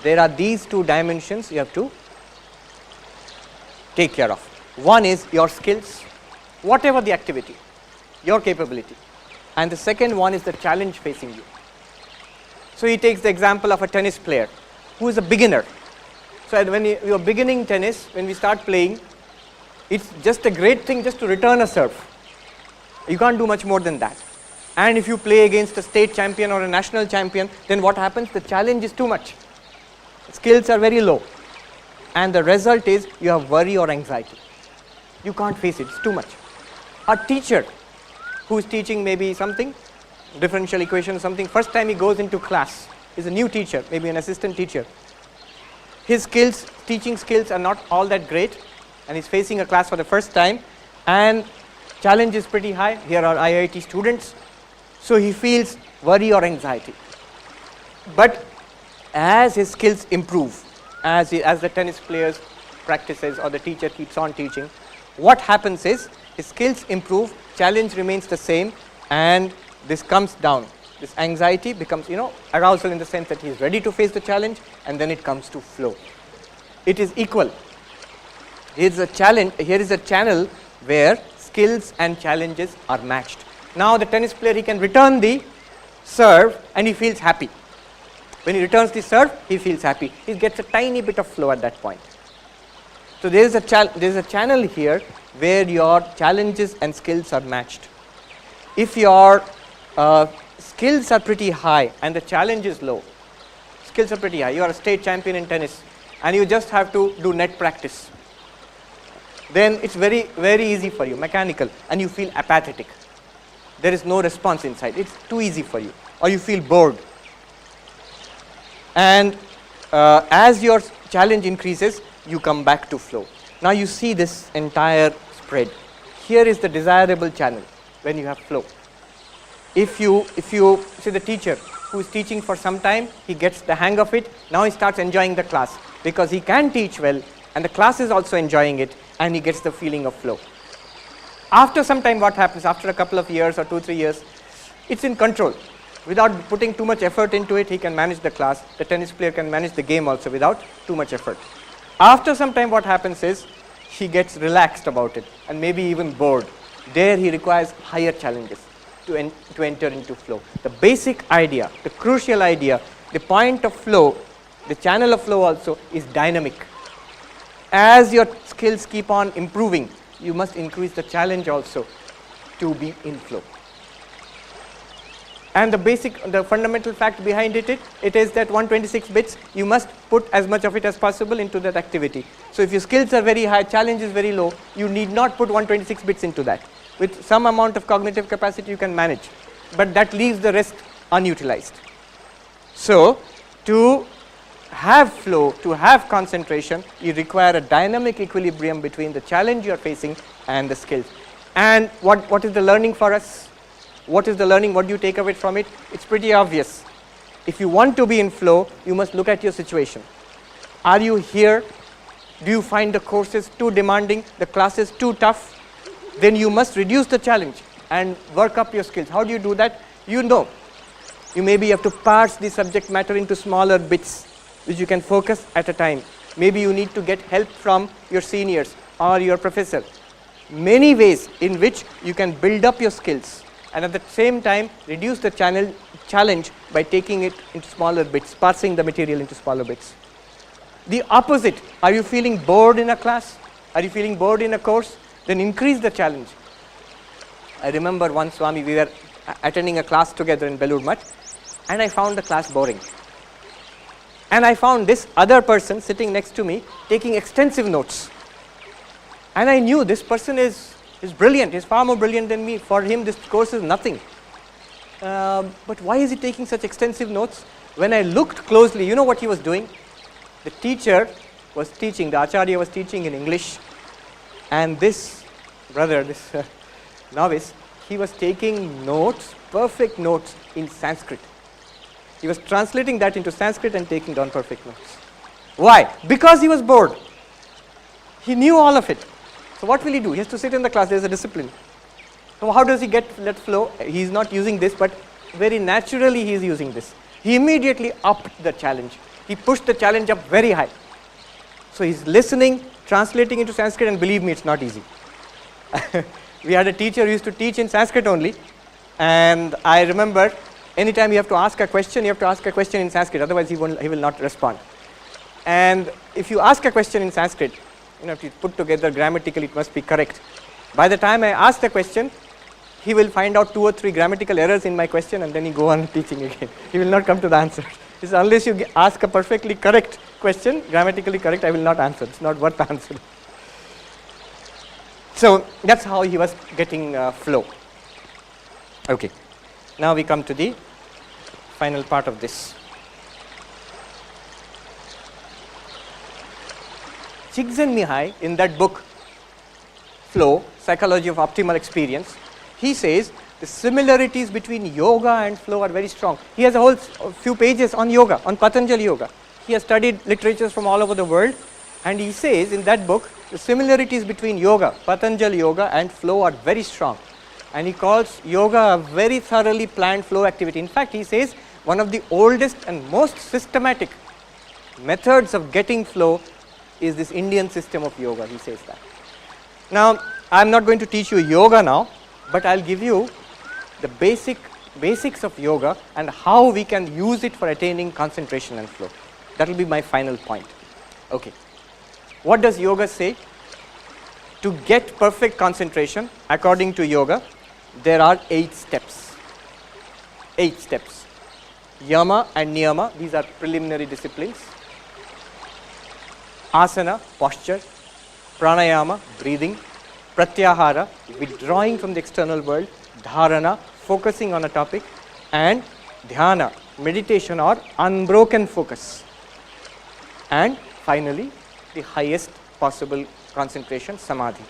there are these two dimensions you have to take care of. One is your skills, whatever the activity, your capability. And the second one is the challenge facing you. So he takes the example of a tennis player who is a beginner. So when you are beginning tennis, when we start playing, it's just a great thing just to return a serve. You can't do much more than that. And if you play against a state champion or a national champion, then what happens? The challenge is too much. Skills are very low. And the result is you have worry or anxiety. You can't face it, it's too much. A teacher who is teaching maybe something, differential equation or something, first time he goes into class, is a new teacher, maybe an assistant teacher. His skills, teaching skills are not all that great, and he's facing a class for the first time, and challenge is pretty high. Here are IIT students, so he feels worry or anxiety. But as his skills improve, as the tennis players practices or the teacher keeps on teaching, what happens is his skills improve, challenge remains the same, and this comes down. This anxiety becomes, arousal in the sense that he is ready to face the challenge, and then it comes to flow. It is equal. Here is a channel where skills and challenges are matched. Now the tennis player, he can return the serve and he feels happy. When he returns the serve, he feels happy. He gets a tiny bit of flow at that point. So there is a channel here where your challenges and skills are matched. If your skills are pretty high and the challenge is low, skills are pretty high, you are a state champion in tennis and you just have to do net practice, then it's very, very easy for you, mechanical, and you feel apathetic. There is no response inside, it's too easy for you, or you feel bored. And as your challenge increases, you come back to flow. Now you see this entire spread. Here is the desirable channel when you have flow. If you see the teacher who is teaching for some time, he gets the hang of it, now he starts enjoying the class because he can teach well and the class is also enjoying it, and he gets the feeling of flow. After some time, what happens? After a couple of years or 2-3 years, it's in control. Without putting too much effort into it, he can manage the class. The tennis player can manage the game also without too much effort. After some time, what happens is he gets relaxed about it and maybe even bored. There he requires higher challenges to enter into flow. The basic idea, the crucial idea, the point of flow, the channel of flow also is dynamic. As your skills keep on improving, you must increase the challenge also to be in flow. And the fundamental fact behind it is that 126 bits, you must put as much of it as possible into that activity. So if your skills are very high, challenge is very low, you need not put 126 bits into that. With some amount of cognitive capacity you can manage, but that leaves the rest unutilized. So to have flow, to have concentration, you require a dynamic equilibrium between the challenge you are facing and the skills. And what is the learning for us? What is the learning? What do you take away from it? It's pretty obvious. If you want to be in flow, you must look at your situation. Are you here? Do you find the courses too demanding, the classes too tough? Then you must reduce the challenge and work up your skills. How do you do that? You maybe have to parse the subject matter into smaller bits which you can focus at a time. Maybe you need to get help from your seniors or your professor. Many ways in which you can build up your skills and at the same time reduce the challenge by taking it into smaller bits, parsing the material into smaller bits. The opposite, are you feeling bored in a class? Are you feeling bored in a course? Then increase the challenge. I remember once, Swami, we were attending a class together in Belur Math, and I found the class boring. And I found this other person sitting next to me taking extensive notes. And I knew this person is brilliant, he's far more brilliant than me. For him, this course is nothing. but why is he taking such extensive notes? When I looked closely, you know what he was doing? The teacher was teaching, the Acharya was teaching in English, and this brother, this novice, he was taking notes, perfect notes in Sanskrit. He was translating that into Sanskrit and taking down perfect notes. Why? Because he was bored. He knew all of it. So what will he do? He has to sit in the class. There is a discipline. So how does he get let flow? He is not using this, but very naturally he is using this. He immediately upped the challenge. He pushed the challenge up very high. So he's listening, translating into Sanskrit, and believe me, it's not easy. We had a teacher who used to teach in Sanskrit only, and I remember anytime you have to ask a question, you have to ask a question in Sanskrit, otherwise he will not respond. And if you ask a question in Sanskrit, you know, if you put together grammatically, it must be correct. By the time I ask the question, he will find out 2 or 3 grammatical errors in my question, and then he go on teaching again. He will not come to the answer. It's unless you ask a perfectly correct question, grammatically correct, I will not answer. It's not worth answering. So that's how he was getting flow. Okay. Now we come to the final part of this. Csikszentmihalyi, in that book, Flow, Psychology of Optimal Experience, he says the similarities between yoga and flow are very strong. He has a whole few pages on yoga, on Patanjali Yoga. He has studied literatures from all over the world, and he says in that book, the similarities between yoga, Patanjali Yoga, and flow are very strong. And he calls yoga a very thoroughly planned flow activity. In fact, he says one of the oldest and most systematic methods of getting flow is this Indian system of yoga. He says that. Now, I am not going to teach you yoga now, but I will give you the basics of yoga and how we can use it for attaining concentration and flow. That will be my final point. Okay. What does yoga say? To get perfect concentration, according to yoga, there are 8 steps. 8 steps. Yama and niyama, these are preliminary disciplines. Asana, posture. Pranayama, breathing. Pratyahara, withdrawing from the external world. Dharana, focusing on a topic. And dhyana, meditation or unbroken focus. And finally, the highest possible concentration, samadhi.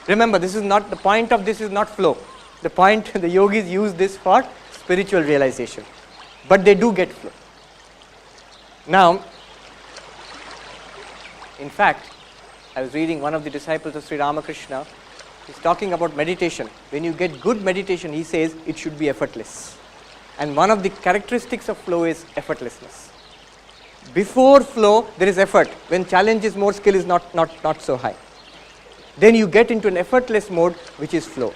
Remember, this is not, the point of this is not flow. The point, the yogis use this for spiritual realization. But they do get flow. Now, in fact, I was reading one of the disciples of Sri Ramakrishna. He's talking about meditation. When you get good meditation, he says it should be effortless. And one of the characteristics of flow is effortlessness. Before flow, there is effort. When challenge is more, skill is not so high. Then you get into an effortless mode, which is flow.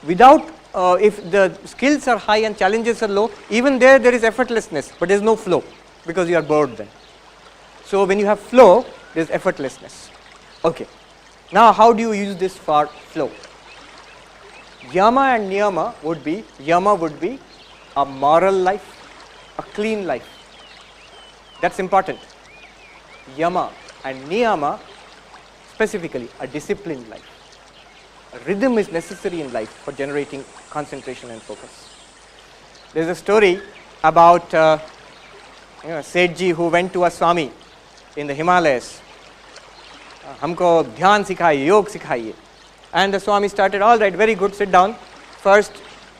Without, if the skills are high and challenges are low, even there is effortlessness, but there is no flow because you are bored then. So when you have flow, there is effortlessness. Okay. Now how do you use this for flow? Yama and niyama would be, yama would be a moral life, a clean life. That's important. Yama and niyama, specifically a disciplined life. A rhythm is necessary in life for generating concentration and focus. There's a story about Sethji who went to a Swami in the Himalayas. Humko dhyan sikhaiye, yog sikhaiye. And the Swami started, all right, very good, sit down. First,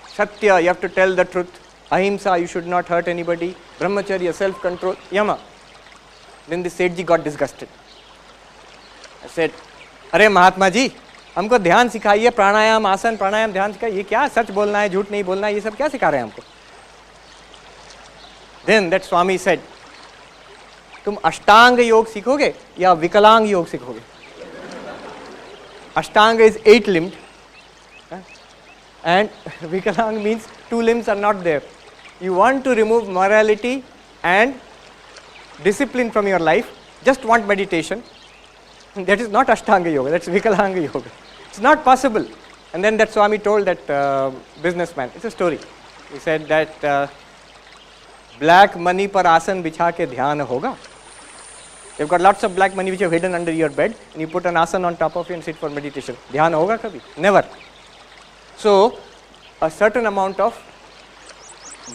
Satya, you have to tell the truth. Ahimsa, you should not hurt anybody. Brahmacharya, self-control. Yama. Then the Sethji got disgusted. I said, अरे महात्मा जी, हमको ध्यान सिखाइए, प्राणायाम, आसन, प्राणायाम, ध्यान सिखाइए. ये क्या सच बोलना है, झूठ नहीं बोलना है, ये सब क्या सिखा रहे हैं हमको? Then that Swami said, तुम अष्टांग योग सीखोगे या विकलांग योग सीखोगे? Ashtanga is 8-limbed, and Vikalang means 2 limbs are not there. You want to remove morality and discipline from your life, just want meditation. That is not Ashtanga Yoga, that's Vikalanga Yoga. It's not possible. And then that Swami told that businessman, it's a story. He said that black money par asan bichha ke dhyan hoga. You've got lots of black money which you have hidden under your bed, and you put an asana on top of you and sit for meditation. Dhyan hoga kabhi? Never. So, a certain amount of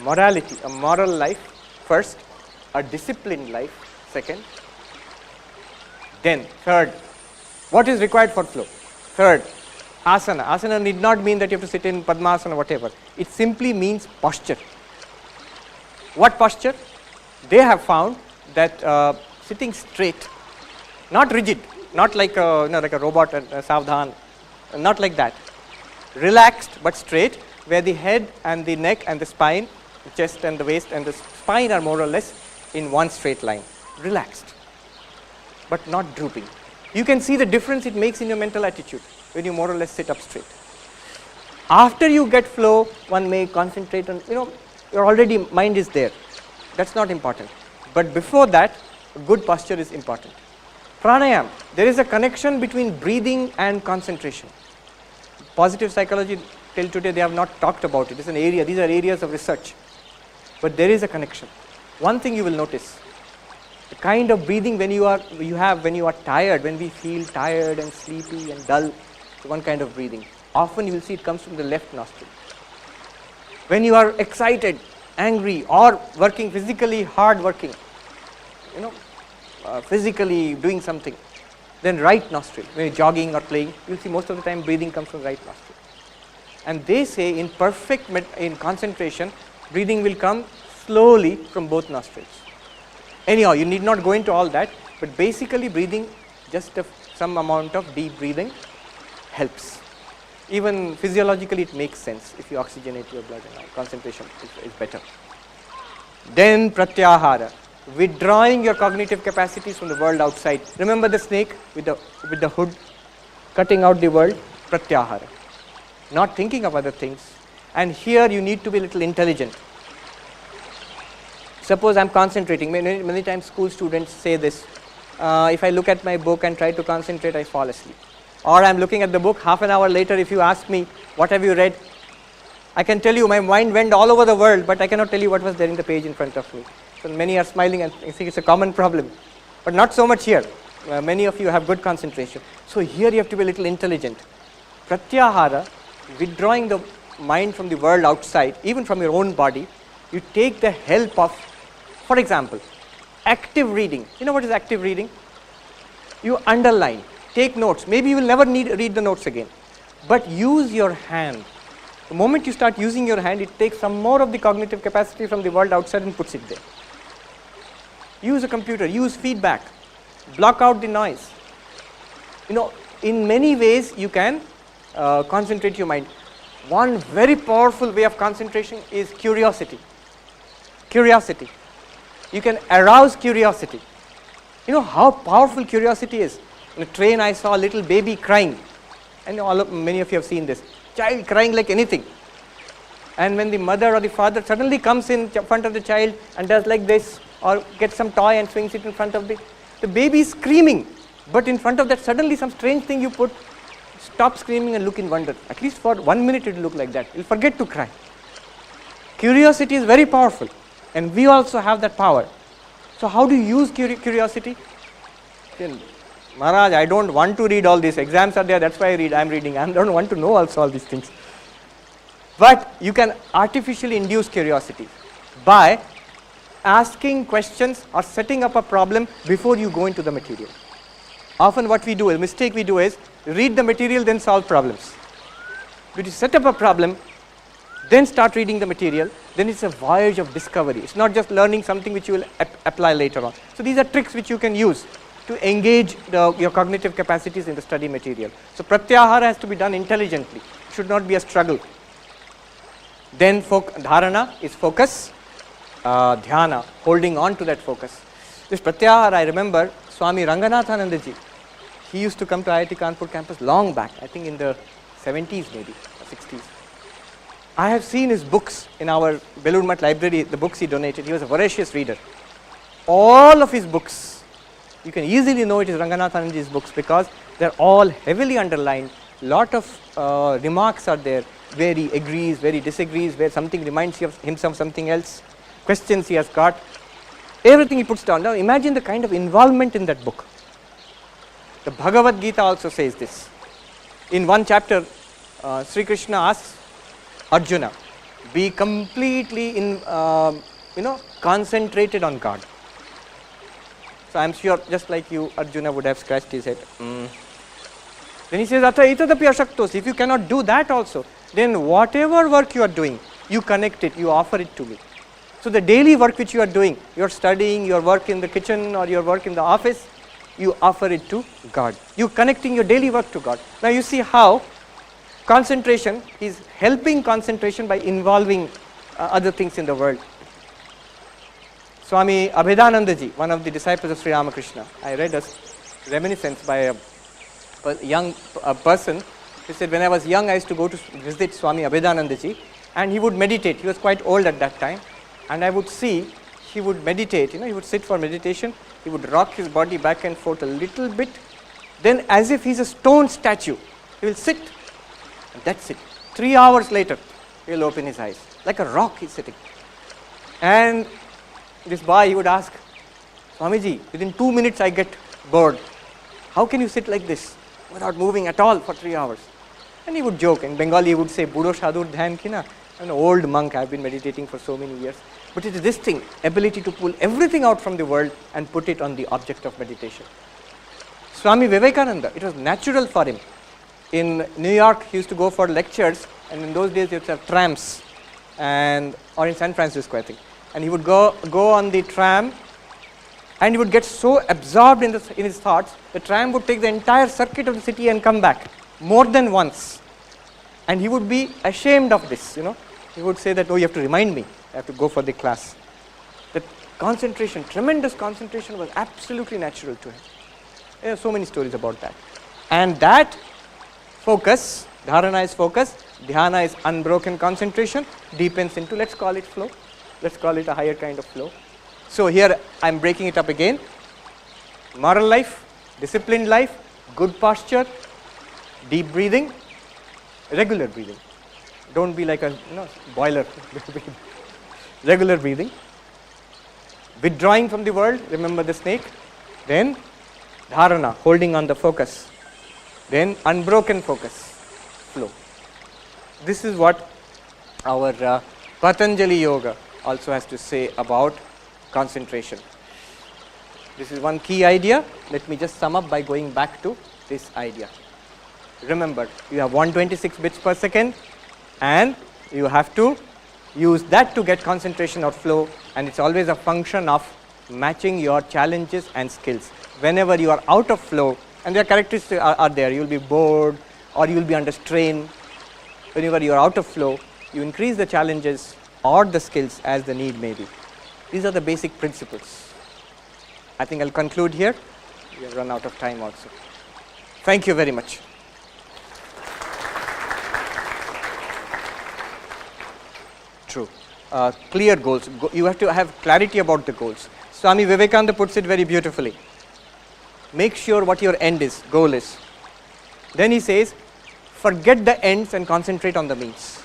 morality, a moral life first, a disciplined life second, then third, what is required for flow? Third, asana. Asana need not mean that you have to sit in Padmasana or whatever. It simply means posture. What posture? They have found that sitting straight, not rigid, not like like a robot, savdhan, not like that. Relaxed but straight, where the head and the neck and the spine, the chest and the waist and the spine are more or less in one straight line. Relaxed, but not drooping. You can see the difference it makes in your mental attitude when you more or less sit up straight. After you get flow, one may concentrate on, your already mind is there. That's not important. But before that, good posture is important. Pranayam, there is a connection between breathing and concentration. Positive psychology till today they have not talked about it. It's an area, these are areas of research. But there is a connection. One thing you will notice, the kind of breathing when you are tired, when we feel tired and sleepy and dull, one kind of breathing. Often you will see it comes from the left nostril. When you are excited, angry, or working physically hard working, physically doing something, then right nostril. When you're jogging or playing, you'll see most of the time breathing comes from right nostril. And they say in in concentration, breathing will come slowly from both nostrils. Anyhow, you need not go into all that, but basically breathing, just some amount of deep breathing helps. Even physiologically it makes sense. If you oxygenate your blood and all, concentration is better. Then pratyahara, withdrawing your cognitive capacities from the world outside. Remember the snake with the hood, cutting out the world, pratyahara. Not thinking of other things. And here you need to be a little intelligent. Suppose I am concentrating, many times school students say this, if I look at my book and try to concentrate, I fall asleep. Or I am looking at the book, half an hour later if you ask me, what have you read? I can tell you my mind went all over the world, but I cannot tell you what was there in the page in front of me. So many are smiling and think it's a common problem, but not so much here. Many of you have good concentration. So here you have to be a little intelligent. Pratyahara, withdrawing the mind from the world outside, even from your own body, you take the help of, for example, active reading. You know what is active reading? You underline, take notes. Maybe you will never read the notes again, but use your hand. The moment you start using your hand, it takes some more of the cognitive capacity from the world outside and puts it there. Use a computer, use feedback, block out the noise. In many ways you can concentrate your mind. One very powerful way of concentration is curiosity. Curiosity. You can arouse curiosity. You know how powerful curiosity is. In a train I saw a little baby crying, and many of you have seen this. Child crying like anything. And when the mother or the father suddenly comes in front of the child and does like this, or gets some toy and swings it in front of the baby is screaming, but in front of that suddenly some strange thing you put, stop screaming and look in wonder. At least for 1 minute it will look like that. It will forget to cry. Curiosity is very powerful, and we also have that power. So how do you use curiosity? Maharaj, I don't want to read all this. Exams are there, that's why I am reading. I don't want to know also all these things. But you can artificially induce curiosity by asking questions or setting up a problem before you go into the material. Often what we do, a mistake we do is read the material, then solve problems. But you set up a problem, then start reading the material, then it's a voyage of discovery. It's not just learning something which you will apply later on. So these are tricks which you can use to engage your cognitive capacities in the study material. So pratyahara has to be done intelligently. It should not be a struggle. Then dharana is focus, dhyana, holding on to that focus. This pratyahara, I remember Swami Ranganathananda ji, he used to come to IIT Kanpur campus long back, I think in the 70s maybe, or 60s. I have seen his books in our Belur Math library, the books he donated. He was a voracious reader. All of his books, you can easily know it is Ranganathananda's books because they are all heavily underlined. Lot of remarks are there where he agrees, where he disagrees, where something reminds him of something else, questions he has got, everything he puts down. Now imagine the kind of involvement in that book. The Bhagavad Gita also says this. In one chapter, Sri Krishna asks, Arjuna, be completely concentrated on God. So I am sure, just like you, Arjuna would have scratched his head. Then he says, Atha itadapi ashaktos. If you cannot do that also, then whatever work you are doing, you connect it, you offer it to me. So the daily work which you are doing, your studying, your work in the kitchen or your work in the office, you offer it to God. You connecting your daily work to God. Now you see how concentration is helping concentration by involving other things in the world. Swami Abhedanandaji, one of the disciples of Sri Ramakrishna, I read a reminiscence by a young person. He said, when I was young, I used to go to visit Swami Abhedanandaji, and he would meditate. He was quite old at that time, and I would see he would meditate. He would sit for meditation. He would rock his body back and forth a little bit. Then, as if he's a stone statue, he will sit, and that's it. 3 hours later, he will open his eyes like a rock. He's sitting, and this boy, he would ask, Swamiji, within 2 minutes I get bored. How can you sit like this without moving at all for 3 hours? And he would joke. In Bengali, he would say, Budo Shadur Dhyan Kina. I'm an old monk, I've been meditating for so many years. But it is this thing, ability to pull everything out from the world and put it on the object of meditation. Swami Vivekananda, it was natural for him. In New York, he used to go for lectures, and in those days, he used to have trams, or in San Francisco, I think. And he would go on the tram, and he would get so absorbed in his thoughts, the tram would take the entire circuit of the city and come back more than once. And he would be ashamed of this, He would say that, oh, you have to remind me, I have to go for the class. That concentration, tremendous concentration was absolutely natural to him. There are so many stories about that. And that focus, dharana is focus, dhyana is unbroken concentration, deepens into, let's call it flow. Let's call it a higher kind of flow. So here I am breaking it up again. Moral life, disciplined life, good posture, deep breathing, regular breathing. Don't be like a boiler. Regular breathing. Withdrawing from the world, remember the snake. Then dharana, holding on the focus. Then unbroken focus, flow. This is what our Patanjali Yoga also has to say about concentration. This is one key idea. Let me just sum up by going back to this idea. Remember, you have 126 bits per second, and you have to use that to get concentration or flow, and it's always a function of matching your challenges and skills. Whenever you are out of flow, and their characteristics are there, you will be bored or you will be under strain. Whenever you are out of flow, you increase the challenges or the skills as the need may be. These are the basic principles. I think I'll conclude here. We have run out of time also. Thank you very much. True. Clear goals. You have to have clarity about the goals. Swami Vivekananda puts it very beautifully. Make sure what your end is, goal is. Then he says, forget the ends and concentrate on the means.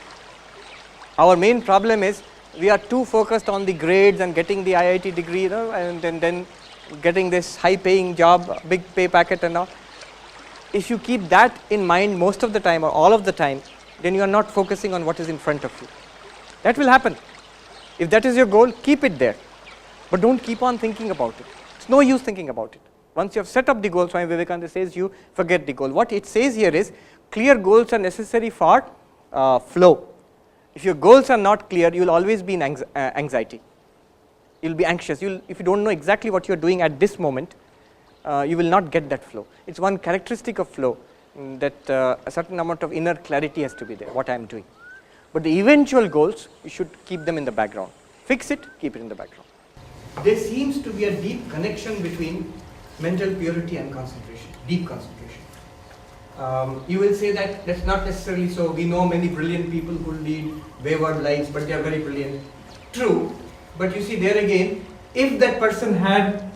Our main problem is we are too focused on the grades and getting the IIT degree, and then getting this high paying job, big pay packet and all. If you keep that in mind most of the time or all of the time, then you are not focusing on what is in front of you. That will happen. If that is your goal, keep it there. But don't keep on thinking about it. It's no use thinking about it. Once you have set up the goal, Swami Vivekananda says you forget the goal. What it says here is clear goals are necessary for flow. If your goals are not clear, you will always be in anxiety. You will be anxious. If you don't know exactly what you are doing at this moment, you will not get that flow. It's one characteristic of flow that a certain amount of inner clarity has to be there, what I am doing. But the eventual goals, you should keep them in the background. Fix it, keep it in the background. There seems to be a deep connection between mental purity and concentration, deep concentration. You will say that that's not necessarily so. We know many brilliant people who lead wayward lives, but they are very brilliant. True, but you see there again, if that person had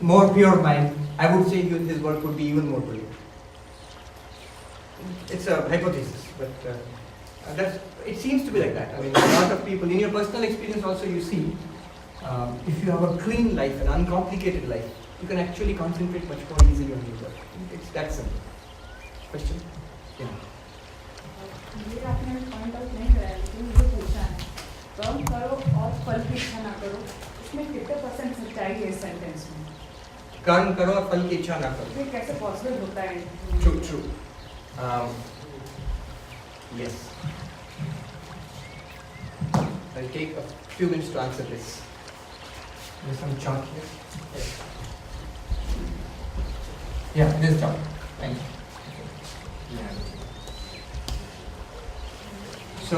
more pure mind, I would say his work would be even more brilliant. It's a hypothesis, but it seems to be like that. I mean, a lot of people, in your personal experience also you see, if you have a clean life, an uncomplicated life, you can actually concentrate much more easily on your work. It's that simple. Question? Yeah. ये आपने point out नहीं कराया लेकिन मुझे पूछना है कर्म करो और फल की इच्छा ना करो इसमें कितने परसेंट सच्चाई है इस सेंटेंस में कर्म करो और फल की इच्छा ना करो. ये कैसे पॉसिबल होता है True, true. Yes. I'll take a few minutes to answer this. There's some chalk here. Yes. Yeah, this chalk. Thank you. Yeah. So,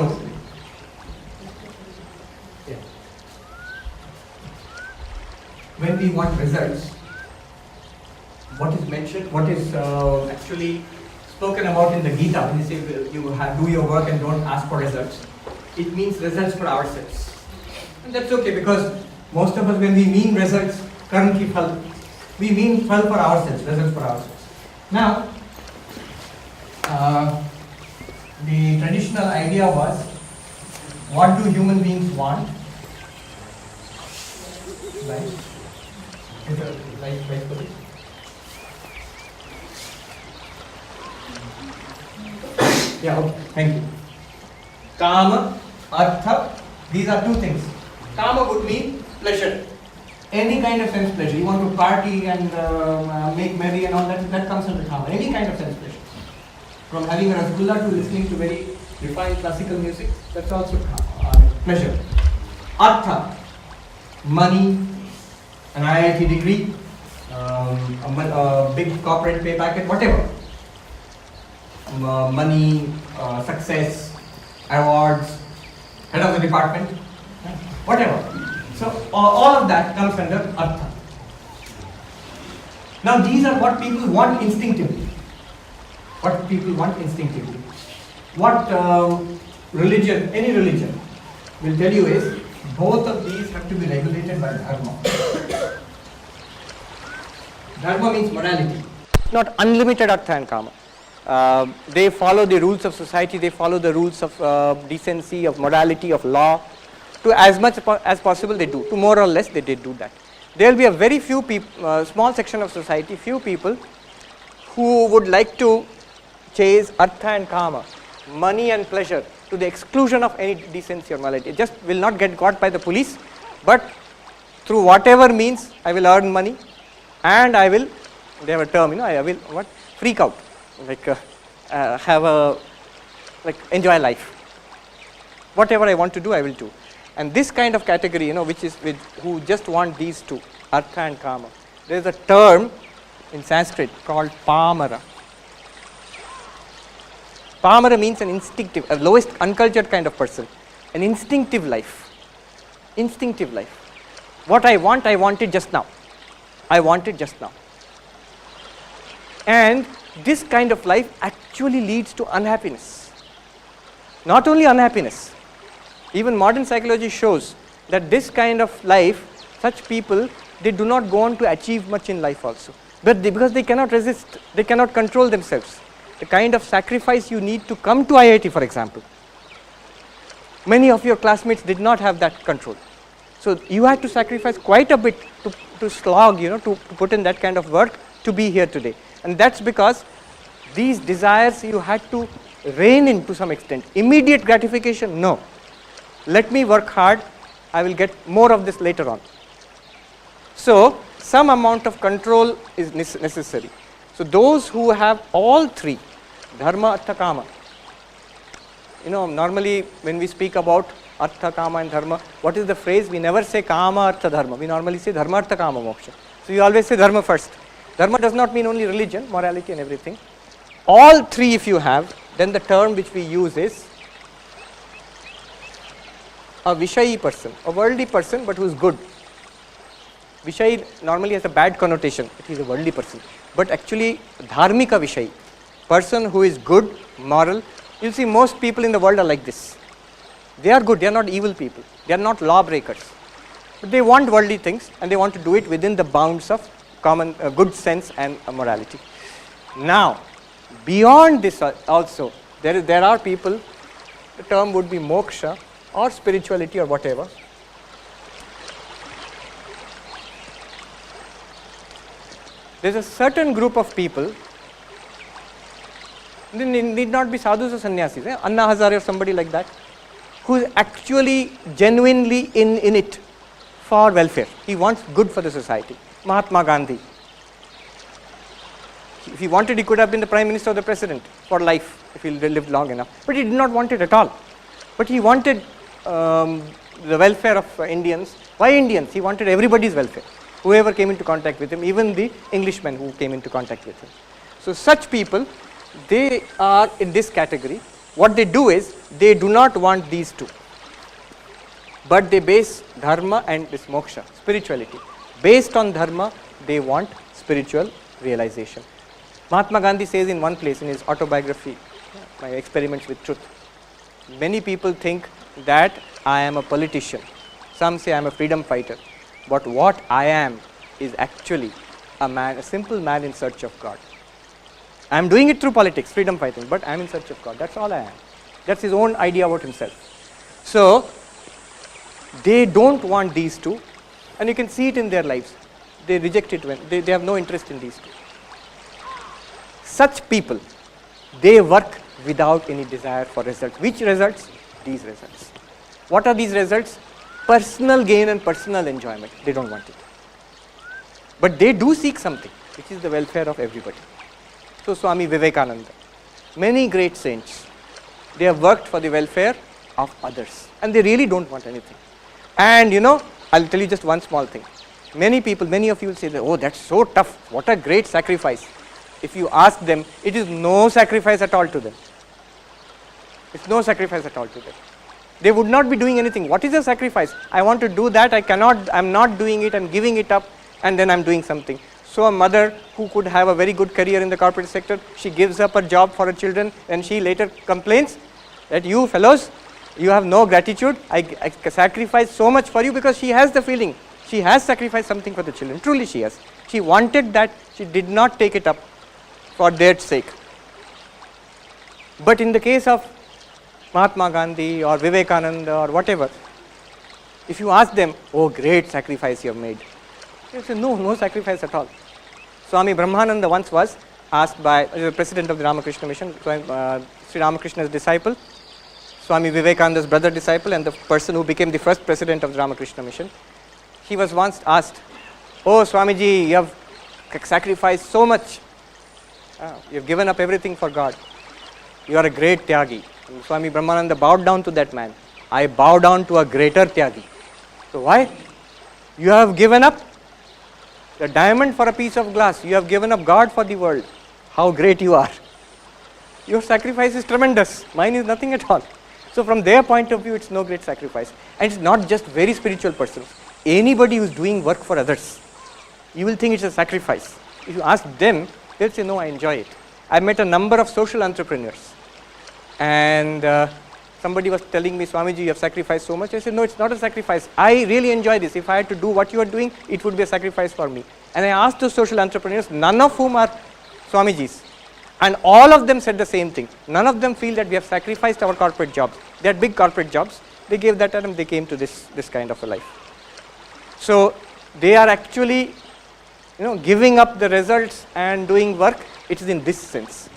yeah. When we want results, what is mentioned, what is actually spoken about in the Gita, when you say do your work and don't ask for results, it means results for ourselves. And that's okay because most of us, when we mean results, karma ki phal, we mean phal for ourselves, results for ourselves. Now, the traditional idea was, what do human beings want? Right? Is it right for this? Yeah, okay. Thank you. Kama, artha, these are two things. Kama would mean pleasure. Any kind of sense pleasure. You want to party and make merry and all that, that comes under kama. Any kind of sense pleasure. From having a rasgulla to listening to very refined classical music, that's also pleasure. Artha, money, an IIT degree, a big corporate pay packet, whatever. Money, success, awards, head of the department, whatever. So all of that comes under artha. Now these are what people want instinctively. What people want instinctively. What religion, any religion, will tell you is both of these have to be regulated by dharma. Dharma means morality. Not unlimited artha and kama. They follow the rules of society, they follow the rules of decency, of morality, of law. To as much as possible they do, to more or less they did do that. There will be a very few people, small section of society, few people who would like to chase artha and kama, money and pleasure, to the exclusion of any decency or morality. It just will not get caught by the police, but through whatever means I will earn money and I will, they have a term, I will freak out. Like enjoy life. Whatever I want to do, I will do. And this kind of category, which is who just want these two, artha and kama. There is a term in Sanskrit called pamara. Pamara means an instinctive, a lowest uncultured kind of person, an instinctive life. Instinctive life. What I want it just now. I want it just now. And this kind of life actually leads to unhappiness. Not only unhappiness, even modern psychology shows that this kind of life, such people, they do not go on to achieve much in life also. But because they cannot resist, they cannot control themselves. The kind of sacrifice you need to come to IIT, for example. Many of your classmates did not have that control. So you had to sacrifice quite a bit to slog, to put in that kind of work to be here today. And that's because these desires you had to rein in to some extent. Immediate gratification, no. Let me work hard, I will get more of this later on. So some amount of control is necessary. So those who have all three, dharma, artha, kama, normally when we speak about artha, kama and dharma, what is the phrase? We never say kama, artha, dharma. We normally say dharma, artha, kama, moksha. So you always say dharma first. Dharma does not mean only religion, morality and everything. All three if you have, then the term which we use is a Vishayi person, a worldly person but who is good. Vishayi normally has a bad connotation, he is a worldly person. But actually Dharmika Vishayi, person who is good, moral. You see most people in the world are like this. They are good, they are not evil people, they are not lawbreakers. But they want worldly things and they want to do it within the bounds of common good sense and morality. Now, beyond this also, there are people, the term would be moksha or spirituality or whatever. There is a certain group of people They need not be sadhus or sannyasis. Anna Hazare or somebody like that, who is actually genuinely in it for welfare. He wants good for the society. Mahatma Gandhi. If he wanted, he could have been the Prime Minister or the President for life, if he lived long enough. But he did not want it at all. But he wanted the welfare of Indians. Why Indians? He wanted everybody's welfare. Whoever came into contact with him, even the Englishmen who came into contact with him. So such people, they are in this category. What they do is, they do not want these two, but they base dharma and this moksha, spirituality. Based on dharma, they want spiritual realization. Mahatma Gandhi says in one place in his autobiography, My Experiments with Truth, many people think that I am a politician. Some say I am a freedom fighter. But what I am is actually a man, a simple man in search of God. I am doing it through politics, freedom fighting, but I am in search of God. That's all I am. That's his own idea about himself. So, they don't want these two, and you can see it in their lives. They reject it when they have no interest in these two. Such people, they work without any desire for results. Which results? These results. What are these results? Personal gain and personal enjoyment. They don't want it. But they do seek something, which is the welfare of everybody. So Swami Vivekananda, many great saints, they have worked for the welfare of others, and they really don't want anything. And I'll tell you just one small thing. Many people, many of you will say that, oh, that's so tough, what a great sacrifice. If you ask them, it is no sacrifice at all to them. It's no sacrifice at all to them. They would not be doing anything. What is a sacrifice? I want to do that, I'm not doing it, I'm giving it up, and then I'm doing something. So a mother who could have a very good career in the corporate sector, she gives up her job for her children, and she later complains that you fellows, you have no gratitude, I sacrificed so much for you, because she has the feeling, she has sacrificed something for the children, truly she has. She wanted that, she did not take it up for their sake. But in the case of Mahatma Gandhi or Vivekananda or whatever, if you ask them, oh, great sacrifice you have made, they say, no sacrifice at all. Swami Brahmananda once was asked by the president of the Ramakrishna Mission, Sri Ramakrishna's disciple, Swami Vivekananda's brother disciple, and the person who became the first president of the Ramakrishna Mission. He was once asked, oh Swamiji, you have sacrificed so much, you have given up everything for God, you are a great Tyagi. And Swami Brahmananda bowed down to that man. I bow down to a greater Tyagi. So why? You have given up the diamond for a piece of glass. You have given up God for the world. How great you are. Your sacrifice is tremendous. Mine is nothing at all. So from their point of view, it's no great sacrifice. And it's not just very spiritual persons. Anybody who's doing work for others, you will think it's a sacrifice. If you ask them, they'll say, no, I enjoy it. I met a number of social entrepreneurs. And somebody was telling me, Swamiji, you have sacrificed so much. I said, no, it's not a sacrifice. I really enjoy this. If I had to do what you are doing, it would be a sacrifice for me. And I asked those social entrepreneurs, none of whom are Swamijis. And all of them said the same thing. None of them feel that we have sacrificed our corporate jobs. They had big corporate jobs. They gave that and they came to this kind of a life. So they are actually, giving up the results and doing work. It is in this sense.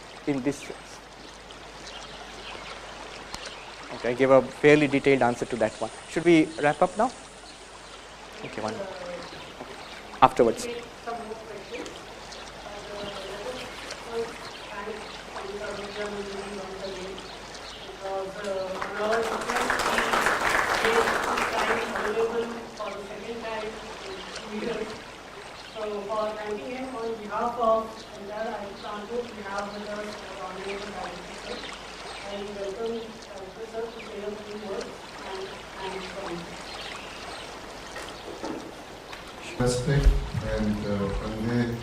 Okay, I gave a fairly detailed answer to that one. Should we wrap up now? Okay, one. Afterwards. Respect and convey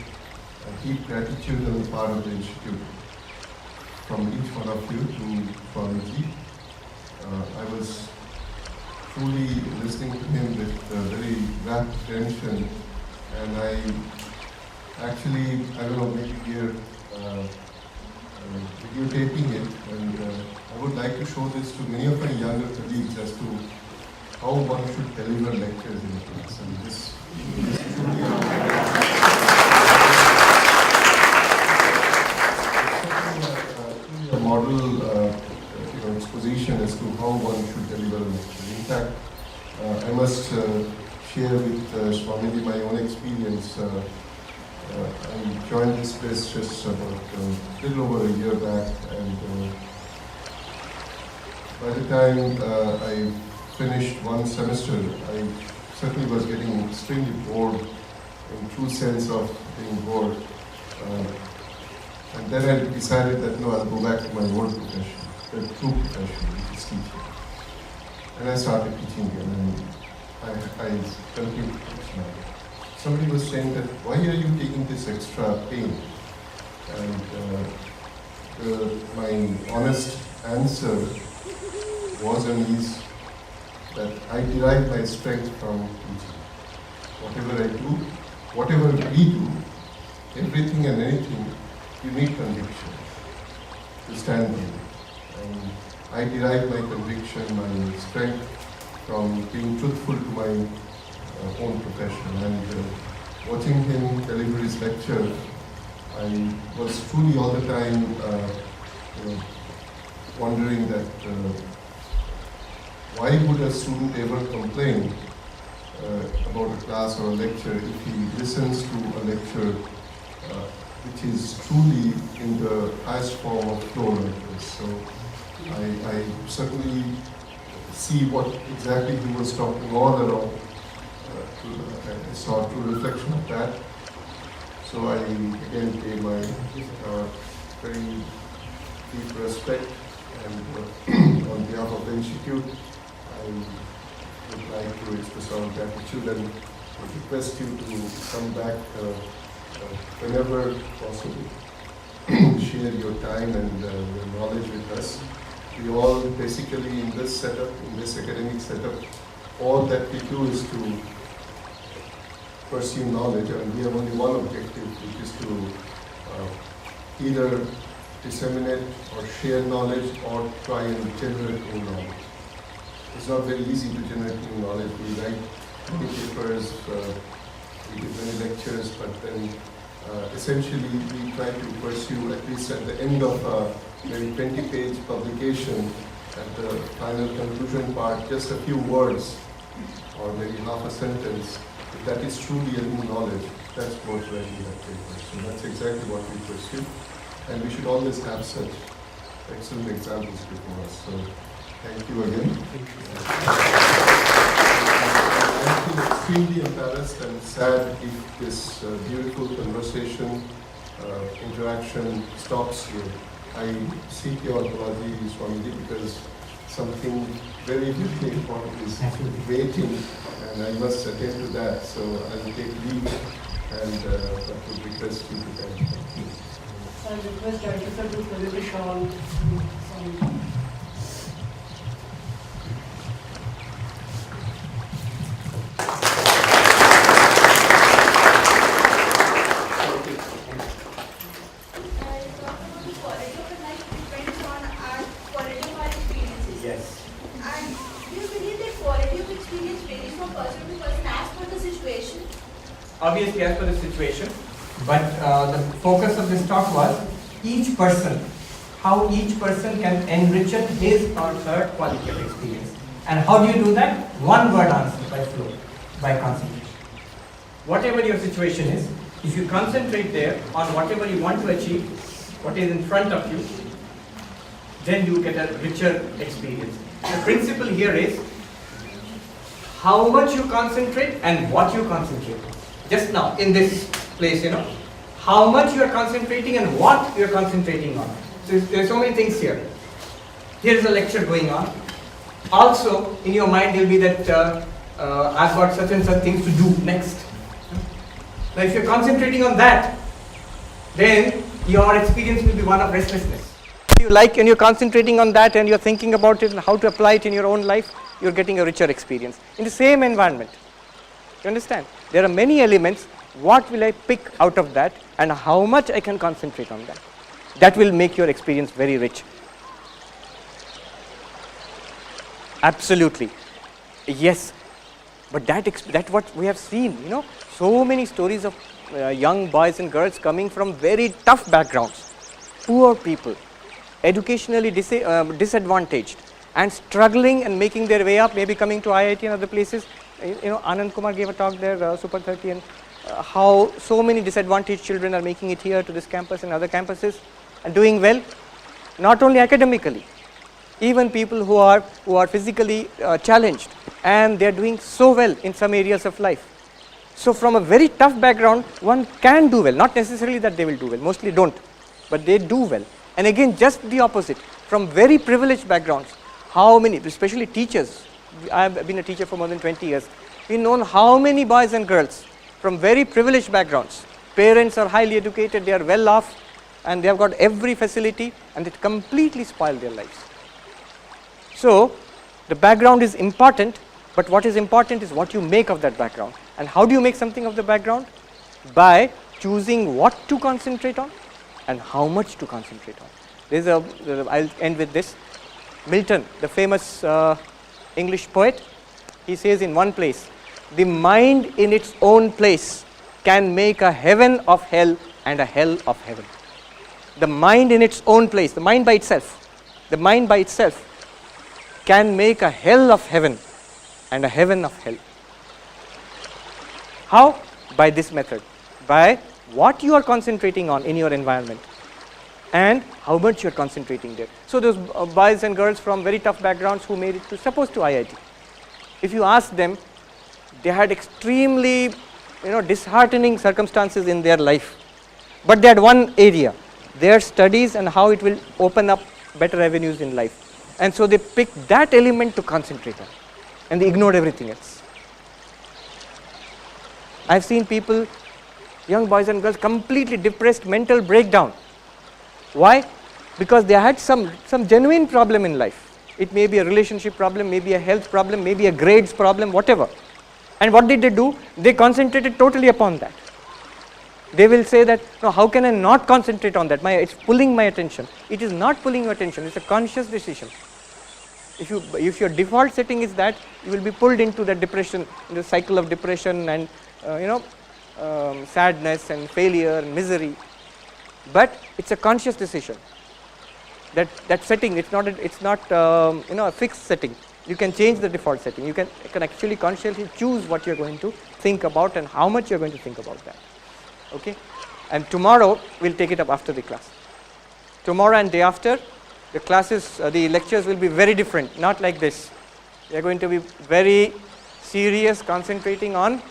deep gratitude on the part of the Institute from each one of you to Swamiji. I was truly listening to him with very rapt attention, and I don't know, maybe here videotaping it, and I would like to show this to many of my younger colleagues as to how one should deliver lectures in class. And this truly model exposition as to how one should deliver a lecture. In fact, I must share with Swamiji my own experience. I joined this place just about a little over a year back, and by the time I finished one semester, I certainly was getting extremely bored, in true sense of being bored. And then I decided that no, I'll go back to my old profession, the true profession, which is teaching. And I started teaching again, and I continued to teach now. Somebody was saying that, why are you taking this extra pain? And my honest answer was and is that I derive my strength from teaching. Whatever I do, whatever we do, everything and anything, you need conviction to stand in. And I derive my conviction, my strength from being truthful to my own profession. And watching him deliver his lecture, I was truly all the time wondering that why would a student ever complain about a class or a lecture if he listens to a lecture which is truly in the highest form of flow like this. So I certainly see what exactly he was talking all along. I saw a true reflection of that. So I again pay my very deep respect, and on behalf of the Institute, I would like to express our gratitude and request you to come back whenever possible, share your time and your knowledge with us. We all basically in this setup, in this academic setup, all that we do is to pursue knowledge, and we have only one objective, which is to either disseminate or share knowledge or try and generate new knowledge. It's not very easy to generate new knowledge. We write many papers, we give many lectures, but then essentially we try to pursue, at least at the end of a maybe 20-page publication, at the final conclusion part, just a few words or maybe half a sentence. If that is truly a new knowledge, that's worth writing that paper. So that's exactly what we pursue. And we should always have such excellent examples before us. So thank you again. I feel extremely embarrassed and sad if this beautiful conversation, interaction stops here. I seek your apology, Swamiji, because something very, very important is waiting, and I must attend to that. So I will take leave, and I would request you to come. So I request Director Sir to present a shawl. Obviously, as per the situation, but the focus of this talk was each person, how each person can enrich his or her quality of experience. And how do you do that? One word answer, by flow, by concentration. Whatever your situation is, if you concentrate there on whatever you want to achieve, what is in front of you, then you get a richer experience. The principle here is how much you concentrate and what you concentrate on. Just now, in this place, how much you are concentrating and what you are concentrating on. So there are so many things here. Here is a lecture going on. Also, in your mind, there will be that I've got such and such things to do next. Now, if you are concentrating on that, then your experience will be one of restlessness. You like, and you're concentrating on that, and you're thinking about it and how to apply it in your own life, you're getting a richer experience in the same environment. You understand? There are many elements. What will I pick out of that, and how much I can concentrate on that? That will make your experience very rich. Absolutely. Yes. But that's what we have seen, so many stories of young boys and girls coming from very tough backgrounds, poor people, educationally disadvantaged and struggling and making their way up, maybe coming to IIT and other places. You know, Anand Kumar gave a talk there, Super 30, and how so many disadvantaged children are making it here to this campus and other campuses and doing well, not only academically, even people who are physically challenged, and they are doing so well in some areas of life. So from a very tough background, one can do well, not necessarily that they will do well, mostly don't, but they do well. And again, just the opposite, from very privileged backgrounds, how many, especially teachers, I have been a teacher for more than 20 years, we've known how many boys and girls from very privileged backgrounds, parents are highly educated, they are well off, and they have got every facility, and it completely spoiled their lives. So the background is important, but what is important is what you make of that background. And how do you make something of the background? By choosing what to concentrate on and how much to concentrate on. I'll end with this. Milton, the famous English poet, he says in one place, the mind in its own place can make a heaven of hell and a hell of heaven. The mind in its own place, the mind by itself can make a hell of heaven and a heaven of hell. How? By this method, by what you are concentrating on in your environment and how much you are concentrating there. So those boys and girls from very tough backgrounds who made it to, suppose to IIT, if you ask them, they had extremely disheartening circumstances in their life, but they had one area, their studies and how it will open up better avenues in life, and so they picked that element to concentrate on and they ignored everything else. I've seen people, young boys and girls, completely depressed, mental breakdown. Why? Because they had some genuine problem in life. It may be a relationship problem, maybe a health problem, maybe a grades problem, whatever. And what did they do? They concentrated totally upon that. They will say that, no, how can I not concentrate on that? It's pulling my attention. It is not pulling your attention, it's a conscious decision. If your default setting is that, you will be pulled into the depression, the cycle of depression and sadness and failure and misery. But it's a conscious decision. That setting, it's not a fixed setting. You can change the default setting. You can actually consciously choose what you're going to think about and how much you're going to think about that. Okay? And tomorrow we'll take it up after the class. Tomorrow and day after, the classes, the lectures will be very different, not like this. We are going to be very serious, concentrating on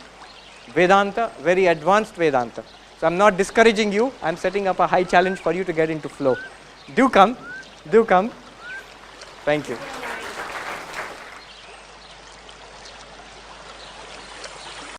Vedanta, very advanced Vedanta. So I'm not discouraging you, I'm setting up a high challenge for you to get into flow. Do come. Thank you.